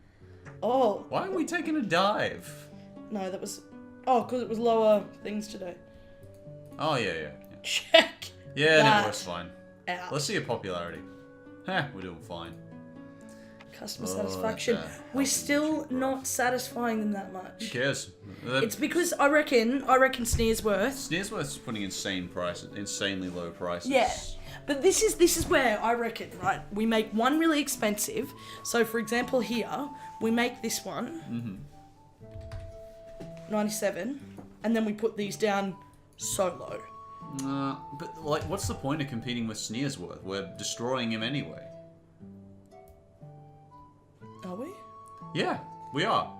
Oh Why are we taking a dive? no, that was. Oh, because it was lower things today. Oh yeah. Check. Yeah, that no, it's fine. out. Let's see your popularity. Heh, we're doing fine. Customer Oh, satisfaction. that's a We're healthy still YouTube growth. not satisfying them that Who much. cares? It's because I reckon Sneersworth. Sneersworth's putting insanely low prices. Yeah, but this is where I reckon, right? We make one really expensive. So, for example, here we make this one 97, and then we put these down so low. But like, what's the point of competing with Sneersworth? We're destroying him anyway. Are we? Yeah, we are.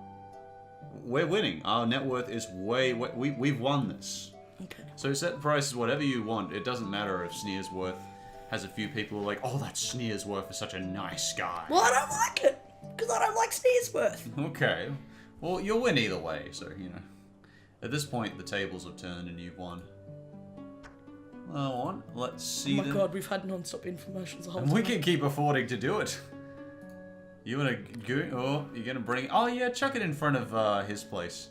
We're winning. Our net worth is we've won this. Okay. So set prices whatever you want. It doesn't matter if Sneersworth has a few people who are like, oh, that Sneersworth is such a nice guy. Well, I don't like it because I don't like Sneersworth. Okay. Well, you'll win either way, so, you know. At this point, the tables have turned and you've won. Well, let's see. Oh my god, we've had non-stop infomercials the whole And time. we can keep affording to do it. You wanna go? Oh, you're gonna bring? Oh yeah, chuck it in front of his place.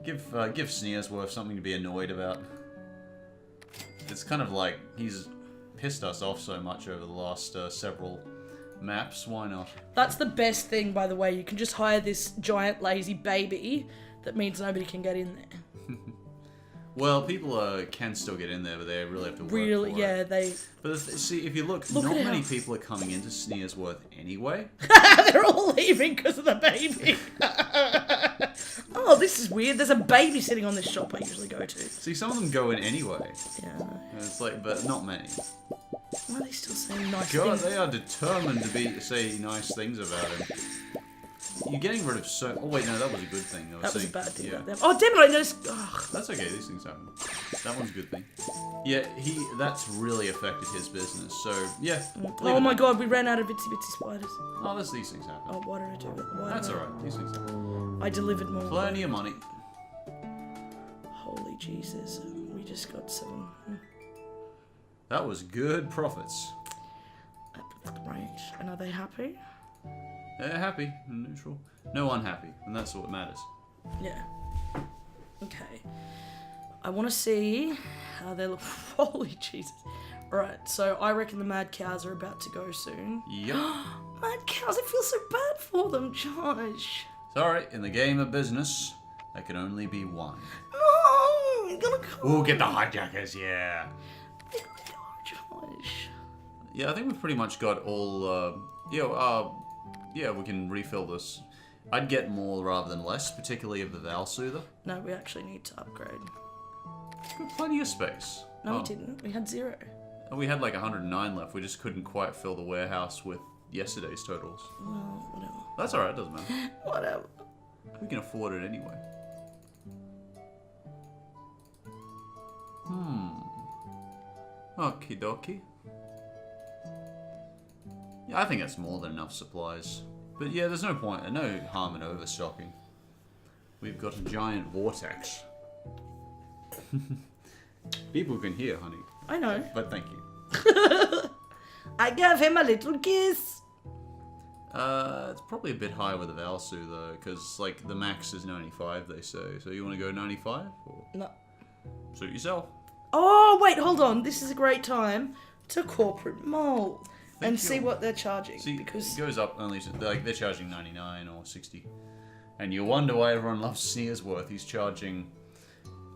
Give Sneersworth something to be annoyed about. It's kind of like he's pissed us off so much over the last several maps. Why not? That's the best thing, by the way. You can just hire this giant lazy baby. That means nobody can get in there. Well, people can still get in there, but they really have to work Really, for yeah, it. they. But see, if you look Look not at many how- people are coming into Sneersworth anyway. They're all leaving because of the baby. Oh, this is weird. There's a baby sitting on this shop I usually go to. See, some of them go in anyway. Yeah, I know. And it's like, but not many. Why are they still saying nice God, things? they are determined to say nice things about him. You're getting rid of so. Oh wait, no, that was a good thing. That was a bad thing Yeah, about them. Oh, damn it, I noticed. Ugh. that's okay. These things happen. That one's a good thing. Yeah, that's really affected his business. So yeah. leave Oh it my there. god, we ran out of itsy bitsy spiders. Oh, these things happen. Oh, why did I do it? Why That's did I- alright. These things happen. I delivered more. Plenty of money. Holy Jesus. We just got some. That was good profits. That's great. And are they happy? They're happy and neutral. No unhappy, and that's what matters. Yeah. Okay. I want to see how they look. Holy Jesus. Alright, so I reckon the mad cows are about to go soon. Yep. Mad cows, I feel so bad for them, Josh. Sorry, in the game of business, there can only be one. No, I'm gonna go. We'll get the hijackers, yeah. Josh. Yeah, I think we've pretty much got all, yeah, we can refill this. I'd get more rather than less, particularly of the Val Soother. No, we actually need to upgrade. We've got plenty of space. No, we didn't. We had 0. We had like 109 left. We just couldn't quite fill the warehouse with yesterday's totals. Well, whatever. That's alright, doesn't matter. Whatever. We can afford it anyway. Okie dokie. Yeah, I think that's more than enough supplies. But yeah, there's no point, no harm in overstocking. We've got a giant vortex. People can hear, honey. I know. But thank you. I gave him a little kiss. It's probably a bit high with the Valsu though, because like the max is 95, they say. So you want to go 95? Or No. suit yourself. Oh, wait, hold on. This is a great time to corporate mall and see what they're charging. See, because it goes up only to, like, they're charging 99 or 60. And you wonder why everyone loves Sneersworth. He's charging...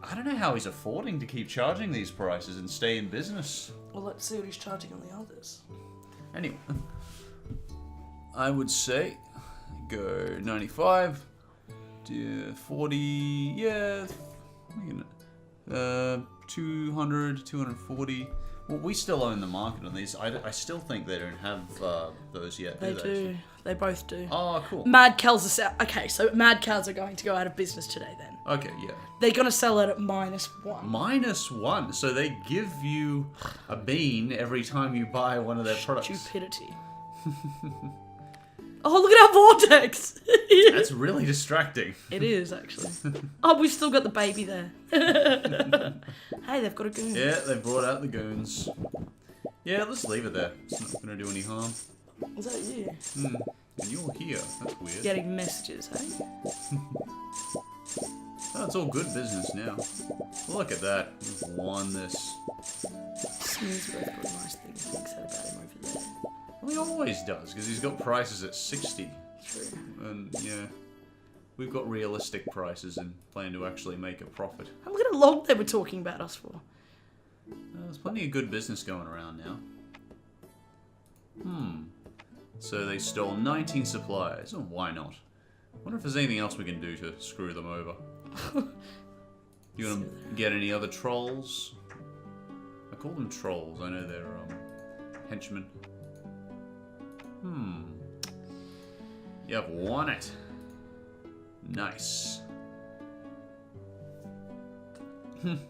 I don't know how he's affording to keep charging these prices and stay in business. Well, let's see what he's charging on the others. Anyway, I would say go 95 to 40, yeah, 200, 240. Well, we still own the market on these. I still think they don't have those yet, They do do. They both do. Oh, cool. Mad Cows are sell. Okay, so Mad Cows are going to go out of business today then. Okay, yeah. They're going to sell it at -1. -1. So they give you a bean every time you buy one of their products. Stupidity. Oh, look at our vortex! That's really distracting. It is, actually. Oh, we've still got the baby there. Hey, they've got a goon. Yeah, they brought out the goons. Yeah, let's leave it there. It's not going to do any harm. Was that you? And you're here. That's weird. Getting messages, hey? Oh, it's all good business now. Look at that. We've won this. Sneersworth got a nice thing said about him over there. Well, he always does, because he's got prices at 60. True. And, yeah, we've got realistic prices and plan to actually make a profit. And look at how long they were talking about us for. There's plenty of good business going around now. So they stole 19 supplies. Oh, why not? Wonder if there's anything else we can do to screw them over. You want to get any other trolls? I call them trolls. I know they're henchmen. You have won it. Nice. And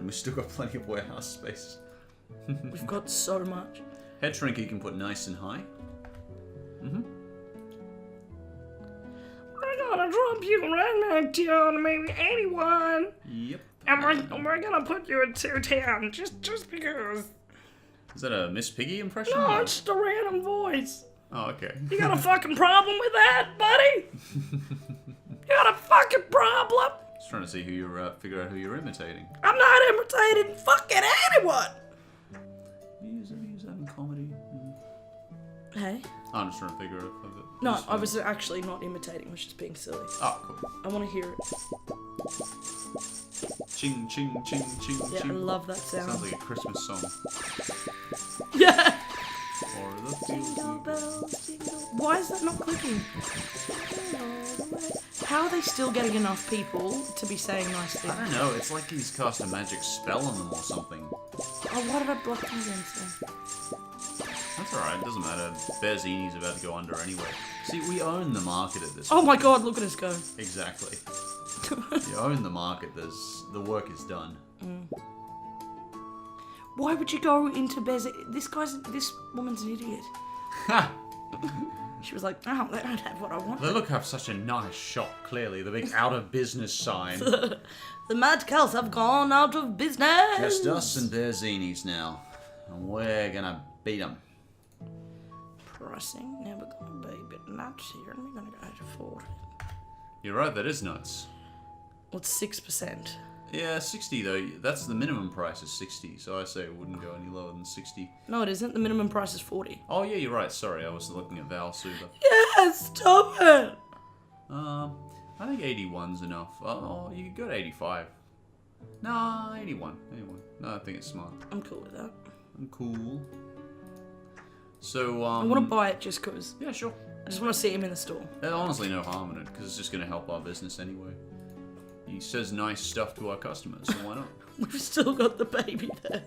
we've still got plenty of warehouse space. We've got so much. Head shrink you can put nice and high. We're gonna drop you right back down to maybe 81. Yep. And we're gonna put you at 210 just because. Is that a Miss Piggy impression? No, or- it's just a random voice. Oh, okay. You got a fucking problem with that, buddy? You got a fucking problem? Just trying to see who you're, figure out who you're imitating. I'm not imitating fucking anyone. Use that in comedy. Hey? I'm just trying to figure out. No, I was actually not imitating. I was just being silly. Oh, cool. I want to hear it. Ching, ching, ching, ching, Yeah, ching. I love that sound. Sounds like a Christmas song. Yeah. Or the Jingle bells, jingle. Why is that not clicking? How are they still getting enough people to be saying nice things? I don't know. It's like he's cast a magic spell on them or something. Oh, why did I block them against them? That's alright. It doesn't matter. Bearzini's about to go under anyway. See, we own the market at this Oh point. my god, look at us go. Exactly. You own the market. The work is done. Why would you go into Bez? This woman's an idiot. Ha! She was like, oh, they don't have what I want. They look have such a nice shop, clearly. The big out of business sign. The Mad Cows have gone out of business. Just us and Bearzini's now. And we're gonna beat them. Pricing, now we're gonna be a bit nuts here and we're gonna go to 40. You're right, that is nuts. Well, it's 6%. Yeah, 60 though. That's the minimum price is 60, so I say it wouldn't go any lower than 60. No, it isn't. The minimum price is 40. Oh yeah, you're right. Sorry, I was looking at Val Super. Yeah, stop it. I think 81's enough. Oh, you could go to 85. Nah, 81. 81. No, I think it's smart. I'm cool with that. I'm cool. So, I want to buy it just because. Yeah, sure. I just want to see him in the store. There's honestly no harm in it, because it's just going to help our business anyway. He says nice stuff to our customers, so why not? We've still got the baby there.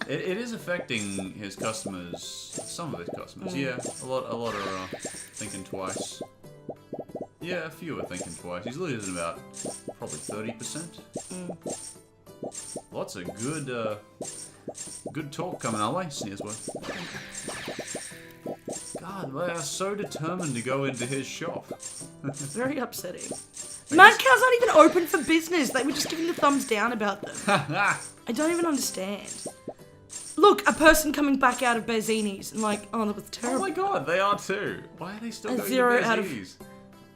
It is affecting his customers some of his customers, yeah. A lot are thinking twice. Yeah, a few are thinking twice. He's losing about probably 30%. Lots of good talk coming our way, Sneersworth. God, they are so determined to go into his shop. Very upsetting. Mad Cow's not even open for business. They were just giving the thumbs down about them. I don't even understand. Look, a person coming back out of Bezzini's and like, oh, that was terrible. Oh my god, they are too. Why are they still going to Bezzini's?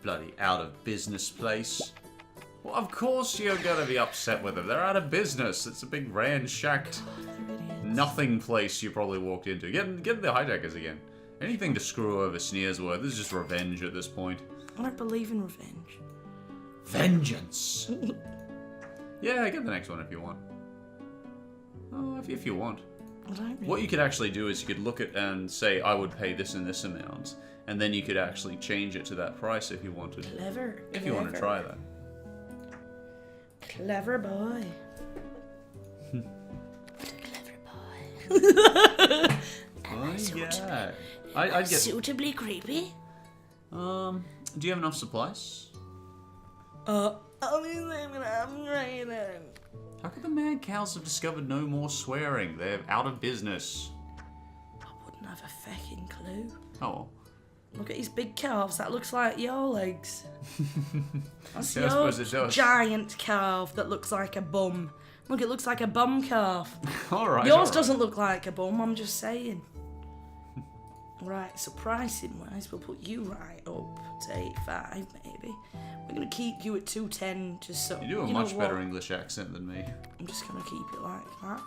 Bloody out of business place. Well, of course you're gonna be upset with them. They're out of business. It's a big ransacked nothing place you probably walked into. Get the hijackers again. Anything to screw over Sneersworth. This is just revenge at this point. I don't believe in revenge. Vengeance. Yeah, get the next one if you want. Oh, if you want. I don't really. What you could actually do is you could look at and say, I would pay this and this amount. And then you could actually change it to that price if you wanted. Clever. If you want to try that. Clever boy. Clever boy. Oh, yeah. I'd get... Suitably creepy. Do you have enough supplies? I'm right. How could the mad cows have discovered no more swearing? They're out of business. I wouldn't have a fucking clue. Oh. Look at his big calves. That looks like your legs. That's Yeah, I suppose it your does. giant calf that looks like a bum. Look, it looks like a bum calf. Alright. Yours doesn't look like a bum, I'm just saying. Right, so pricing wise, we'll put you right up to 85 maybe. We're going to keep you at 210 just so... You do a much better English accent than me. I'm just going to keep it like that.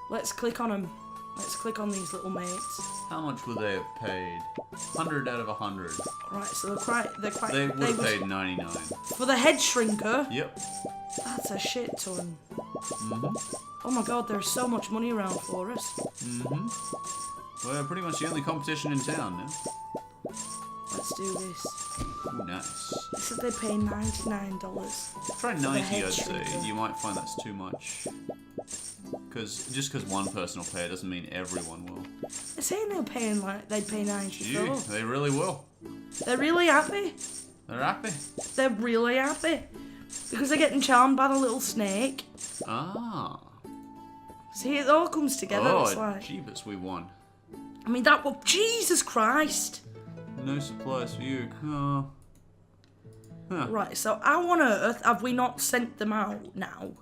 Let's click on them. Let's click on these little mates. How much would they have paid? 100 out of 100. Right, so they're quite... They would have paid 99. For the head shrinker? Yep. That's a shit ton. Mm-hmm. Oh my god, there's so much money around for us. Mm-hmm. We're pretty much the only competition in town now. Let's do this. Ooh, nice. They said they pay $99. Try 90, I'd say. shrinker. You might find that's too much. Just because one person will pay it doesn't mean everyone will. They're saying they'd pay 94. Gee, they really will. They're really happy. They're happy. They're really happy. Because they're getting charmed by the little snake. Ah. See, it all comes together. Oh, It's like, jeebus, we won. I mean, that was... Jesus Christ. No supplies for you. Oh. Huh. Right, so how on earth have we not sent them out now?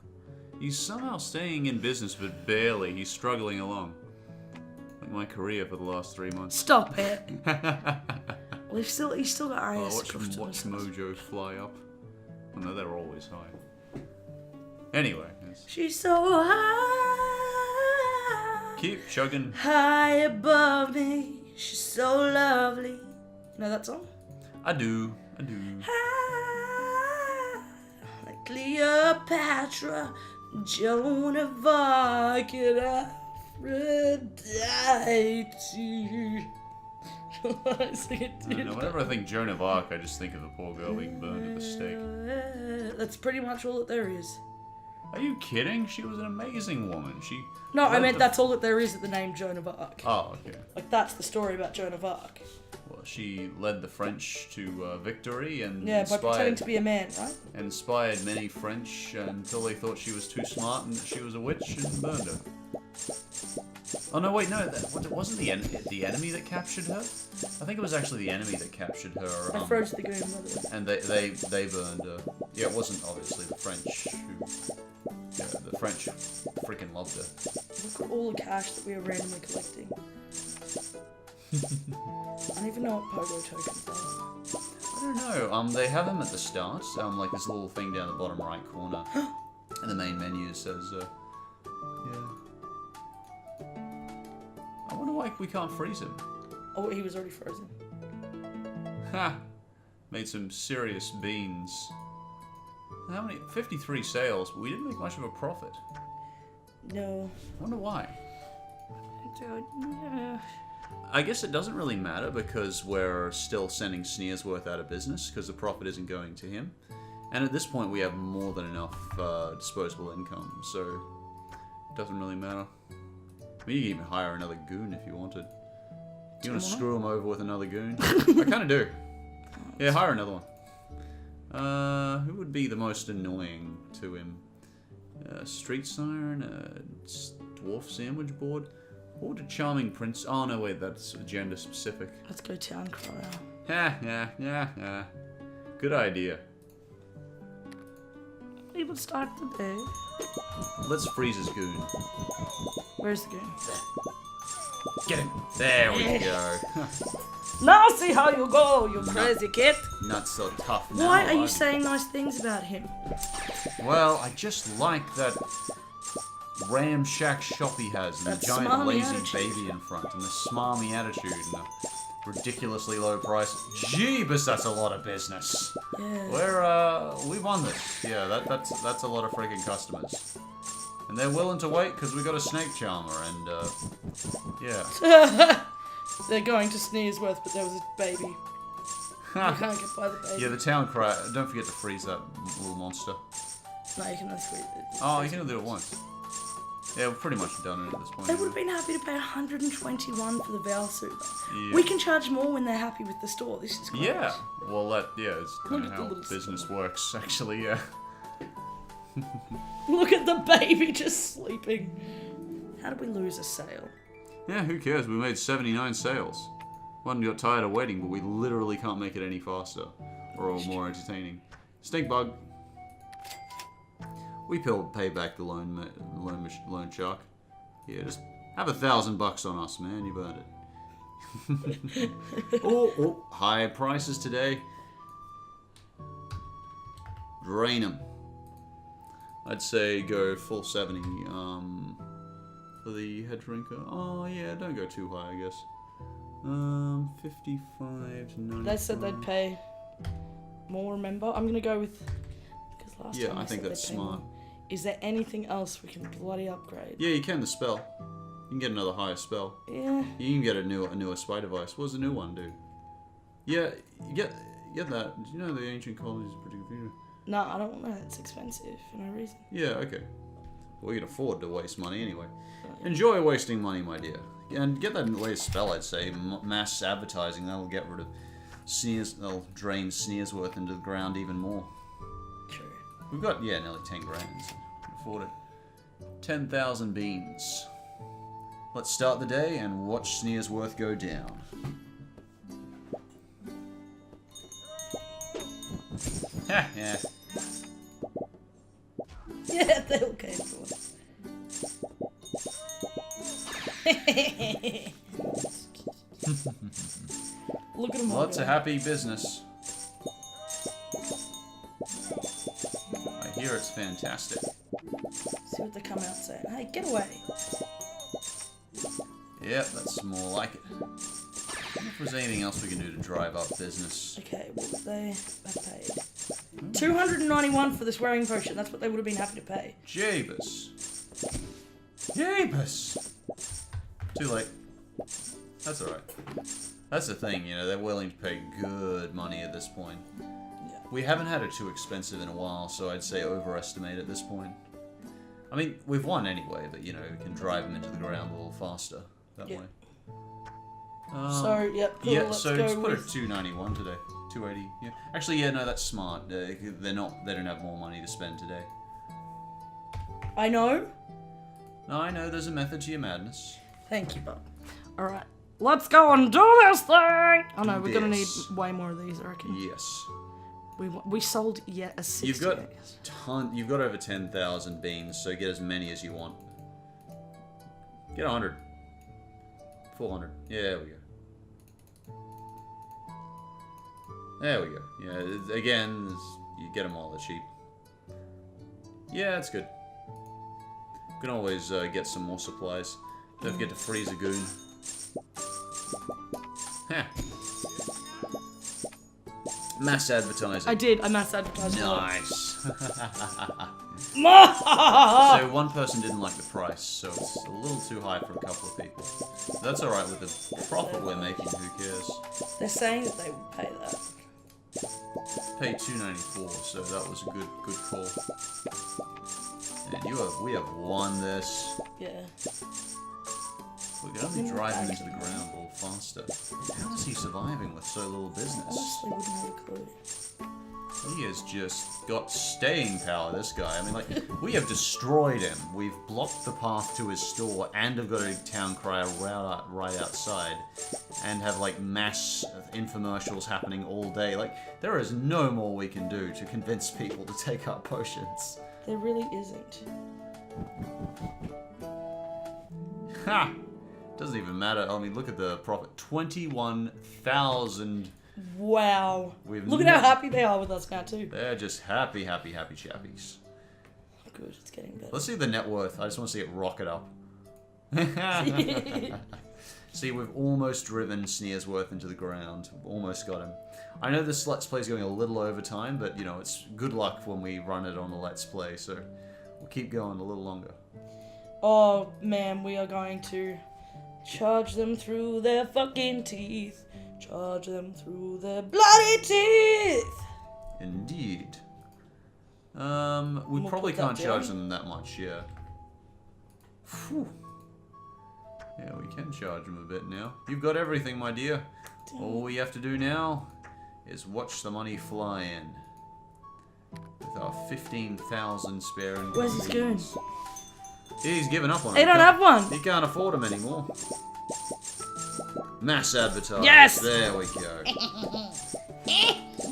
He's somehow staying in business, but barely. He's struggling along. Like my career for the last 3 months. Stop it. Well, he's still got eyes. Watch Mojo fly up. Oh, no, they're always high. Anyway. She's so high. Keep chugging. High above me. She's so lovely. You know that song? I do. High, like Cleopatra, Joan of Arc, and Aphrodite. Whenever I think Joan of Arc, I just think of the poor girl being burned at the stake. That's pretty much all that there is. Are you kidding? She was an amazing woman. No, I meant that's all that there is at the name Joan of Arc. Oh, okay. Like, that's the story about Joan of Arc. Well, she led the French to victory and Yeah, by pretending to be a man, right? inspired many French until they thought she was too smart and that she was a witch and burned her. Oh no, wait, no, it wasn't the enemy that captured her. I think it was actually the enemy that captured her. I froze the game, by the way. And they burned her. Yeah, it wasn't obviously the French who. Yeah, the French freaking loved her. Look at all the cash that we are randomly collecting. I don't even know what Pogo tokens are. I don't know. They have them at the start. Like this little thing down the bottom right corner. And the main menu says, yeah. I wonder why we can't freeze him. Oh, he was already frozen. Ha! Made some serious beans. How many? 53 sales, but we didn't make much of a profit. No. I wonder why. Yeah. I guess it doesn't really matter because we're still sending Sneersworth out of business because the profit isn't going to him. And at this point we have more than enough disposable income, so it doesn't really matter. I mean, you can even hire another goon if you wanted. You want to screw him over with another goon? I kind of do. Yeah, hire another one. Who would be the most annoying to him? Street siren, dwarf sandwich board, what would a charming prince? Oh no, wait, that's gender specific. Let's go town crier. Yeah. Good idea. We would start the day. Let's freeze his goon. Where's the goon? Get him. There we go. Now see how you go, you crazy kid. Not so tough now. Why are you saying nice things about him? Well, I just like that ramshack shop he has, and That the giant smarmy lazy attitude. baby in front, and the smarmy attitude, and the ridiculously low price. Jeebus, that's a lot of business. Yeah. We won this. Yeah, that's a lot of freaking customers. And they're willing to wait because we got a snake charmer, and yeah. They're going to Sneersworth, but there was a baby. You can't get by the baby. Yeah, the town crier. Don't forget to freeze that little monster. No, you can only squeeze it. Oh, you can only do it once. Yeah, we're pretty much done it at this point. They would have been happy to pay 121 for the Val suit. Yeah. We can charge more when they're happy with the store. This is great. Yeah. Well, it's kind of Look at the how little business works, actually. Yeah. Look at the baby just sleeping. How did we lose a sale? Yeah, who cares? We made 79 sales. One got tired of waiting, but we literally can't make it any faster or more entertaining. Stink bug. We pay back the loan shark. Yeah, just have $1,000 on us, man. You've earned it. oh, high prices today. Drain them. I'd say go full 70. For the head drinker. Oh yeah, don't go too high, I guess. 55 to 95. They said they'd pay more, remember? I'm going to go with... Because last time I think said that's they'd pay smart. more. Is there anything else we can bloody upgrade? Yeah, you can, the spell. You can get another higher spell. Yeah. You can get a newer spy device. What does the new one do? Yeah, you get that. Did you know the ancient colonies are pretty good? No, I don't want that. It's expensive for no reason. Yeah, okay. Well, you can afford to waste money anyway. Enjoy wasting money, my dear. And get that latest spell, I'd say. Mass advertising. That'll get rid of That'll drain Sneersworth into the ground even more. True. We've got, nearly 10 grand. So we can afford it. 10,000 beans. Let's start the day and watch Sneersworth go down. Ha, yeah. Yeah, they all came to us. Look at them all. Lots of happy business. I hear it's fantastic. See what they come out saying. Hey, get away. Yep, that's more like it. I wonder if there's anything else we can do to drive up business. Okay, what would they have paid? 291 for this wearing potion. That's what they would have been happy to pay. Jeebus. Jeebus. Too late. That's alright. That's the thing, they're willing to pay good money at this point. Yeah. We haven't had it too expensive in a while, so I'd say overestimate at this point. I mean, we've won anyway, but, we can drive them into the ground a little faster that way. So, yep, cool, let's so go just put it with... at 291 today. 280, yeah. Actually, no, that's smart. They don't have more money to spend today. I know. No, I know, there's a method to your madness. Thank you, Bob. Alright, let's go and do this thing! Oh no, we're gonna need way more of these, I reckon. Yes. We sold yet a 60. You've got over 10,000 beans, so get as many as you want. Get 100. 400. Yeah, there we go. There we go. Yeah, again, you get them while they're cheap. Yeah, that's good. You can always get some more supplies. Don't forget to freeze a goon. Heh. Mass advertising. I mass advertised. Nice. So So one person didn't like the price, so it's a little too high for a couple of people. That's alright with the profit we're making, who cares? they're saying that they would pay that. Paid $2.94, so that was a good call. And we have won this. Yeah. We can only drive him into the ground a little faster. How is he surviving with so little business? Honestly, wouldn't have a clue. He has just got staying power, this guy. I mean, like, we have destroyed him. We've blocked the path to his store and have got a town crier right outside. And have, like, mass infomercials happening all day. Like, there is no more we can do to convince people to take our potions. There really isn't. Ha! Doesn't even matter. I mean, look at the profit. 21,000. Wow. Look at how happy they are with us now, too. They're just happy chappies. Good, it's getting better. Let's see the net worth. I just want to see it rocket up. See, we've almost driven Sneersworth into the ground. We've almost got him. I know this Let's Play is going a little over time, but, you know, it's good luck when we run it on a Let's Play, so we'll keep going a little longer. Oh, man, we are going to charge them through their fucking teeth. Charge them through their bloody teeth! Indeed. We probably can't charge them that much, yeah. Phew. Yeah, we can charge them a bit now. You've got everything, my dear. All we have to do now is watch the money fly in. With our 15,000 spare in. Where's his goon? He's given up on it. They don't have one! He can't afford them anymore. Mass advertising. Yes! There we go. Look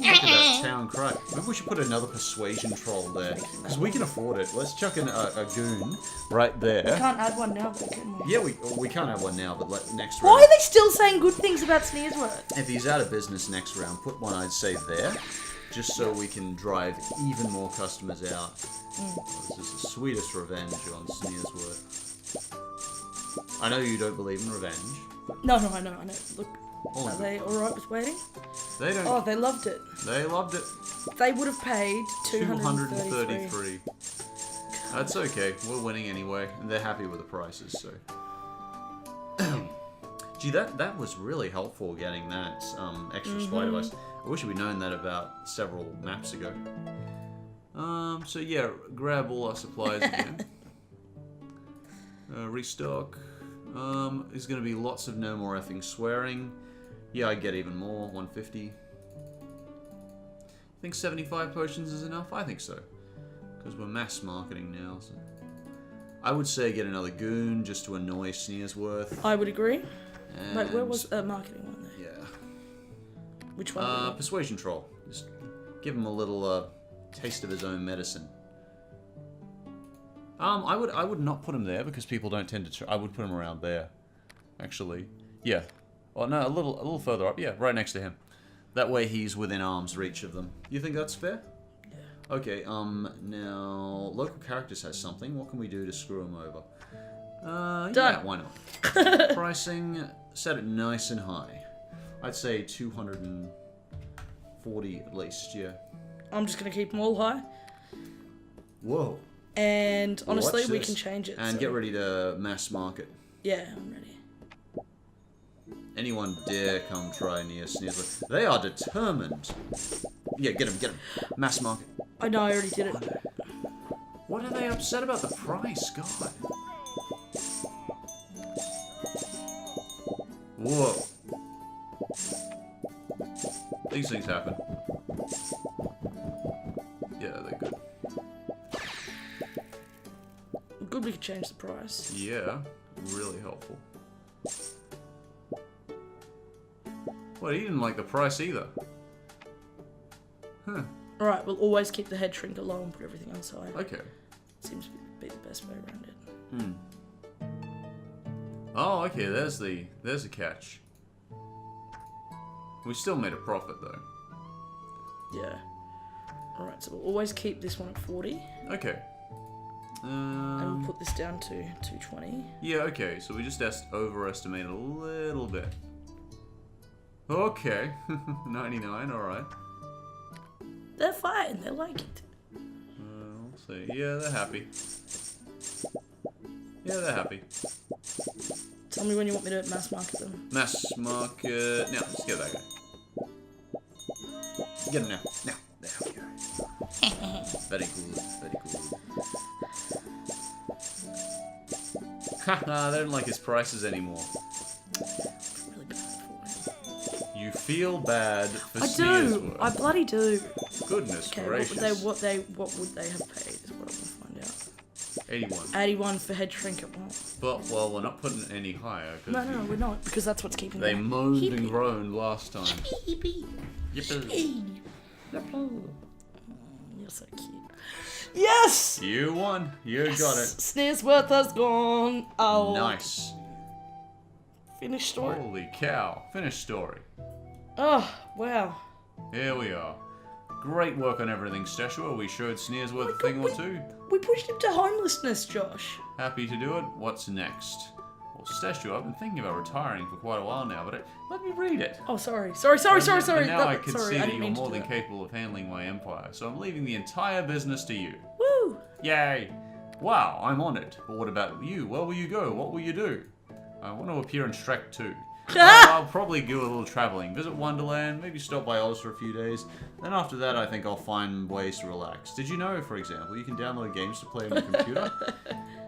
at that town cry. Maybe we should put another persuasion troll there. Because we can afford it. Let's chuck in a goon right there. We can't add one now, though, can we? Yeah, we can't have one now, but next Why round. are they still saying good things about Sneersworth? If he's out of business next round, put one, I'd say, there. Just so we can drive even more customers out. This is the sweetest revenge on Sneersworth. I know you don't believe in revenge. No, I know. Look, All are good. they alright with waiting? They don't. Oh, they loved it. They loved it. They would have paid 233. 233. That's okay. We're winning anyway. And they're happy with the prices, so. Gee, that was really helpful getting that extra spy device. I wish we'd known that about several maps ago. So yeah, grab all our supplies again. Restock. There's gonna be lots of no more effing swearing. Yeah, I get even more. 150. Think 75 potions is enough? I think so. Because we're mass marketing now. So. I would say get another goon just to annoy Sneersworth. I would agree. And Wait, where was the marketing one there? yeah. Which one? Persuasion troll. Just give him a little taste of his own medicine. I would not put him there because people don't tend to. I would put him around there, actually. Yeah. Oh no, a little further up. Yeah, right next to him. That way he's within arm's reach of them. You think that's fair? Yeah. Okay. Now local characters has something. What can we do to screw him over? Yeah, why not? Pricing, set it nice and high. I'd say 240 at least. Yeah. I'm just gonna keep them all high. Whoa. And honestly, Watch we this. can change it. And so. get ready to mass market. Yeah, I'm ready. Anyone dare come try near Sneersworth. They are determined. Yeah, get him. Mass market. I know, I already did it. What are they upset about the price? God. Whoa. These things happen. Yeah, they're good. Good we could change the price. Yeah, really helpful. Well, he didn't like the price either. Huh. Alright, we'll always keep the head shrinker low and put everything else high. Okay. Seems to be the best way around it. Oh, okay, there's the catch. We still made a profit though. Yeah. Alright, so we'll always keep this one at 40. Okay. And we'll put this down to 220. Yeah, okay, so we just overestimated a little bit. Okay. 99, alright. They're fine, they like it. Let's see. Yeah, they're happy. Yeah, they're happy. Tell me when you want me to mass market them. Mass market. Now, let's get that guy. Get him now. Now. There we go. Very good. Very good. Haha, they don't like his prices anymore. Really bad for him. You feel bad for I do. I bloody do. Goodness Okay, gracious. what would they have paid is what I want to find out. 81. 81 for head shrink at once. But, well, we're not putting it any higher. No, we're not, because that's what's keeping They them. moaned and groaned last time. Yippee. Yippee. You're so cute. Yes! You won. You got it. Sneersworth has gone. Oh. Nice. Finished story. Holy cow. Finished story. Oh, wow. Here we are. Great work on everything, Steshua. We showed Sneersworth a thing or two. We pushed him to homelessness, Josh. Happy to do it. What's next? Well, Steshua, I've been thinking about retiring for quite a while now, but let me read it. Oh, sorry. But now I can Sorry, see I that didn't you're mean to more do than that. capable of handling my empire, so I'm leaving the entire business to you. Woo! Yay! Wow, I'm on it. But what about you? Where will you go? What will you do? I want to appear in Shrek 2. I'll probably do a little traveling, visit Wonderland, maybe stop by Oz for a few days. Then after that, I think I'll find ways to relax. Did you know, for example, you can download games to play on your computer?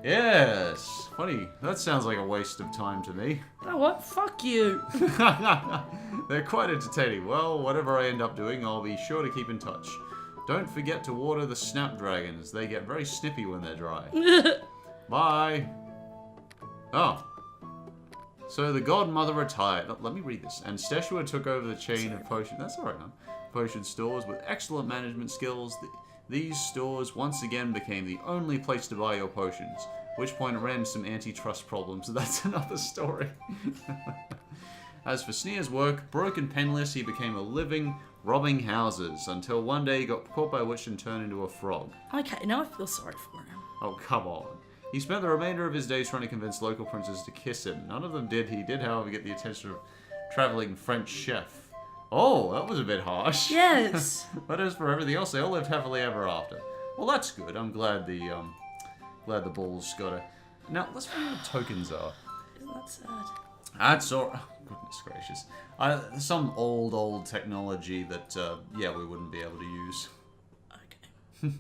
Yes. Funny. That sounds like a waste of time to me. You know what? Fuck you. They're quite entertaining. Well, whatever I end up doing, I'll be sure to keep in touch. Don't forget to water the snapdragons. They get very snippy when they're dry. Bye. Oh. So the Godmother retired. Let me read this. And Steshua took over the chain of potion. That's alright, man. Potion stores with excellent management skills. These stores once again became the only place to buy your potions. At which point it ran into some antitrust problems. That's another story. As for Sneer's work, broken penniless, he became a living, robbing houses until one day he got caught by a witch and turned into a frog. Okay, now I feel sorry for him. Oh, come on. He spent the remainder of his days trying to convince local princes to kiss him. None of them did. He did, however, get the attention of a traveling French chef. Oh, that was a bit harsh. Yes. But as for everything else, they all lived happily ever after. Well, that's good. I'm glad the bulls got a... Now, let's find out what tokens are. Isn't that sad? That's all... Oh, goodness gracious. Some old technology that, yeah, we wouldn't be able to use. Okay.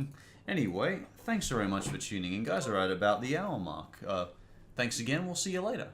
Anyway, thanks very much for tuning in, guys. We're at about the hour mark. Thanks again. We'll see you later.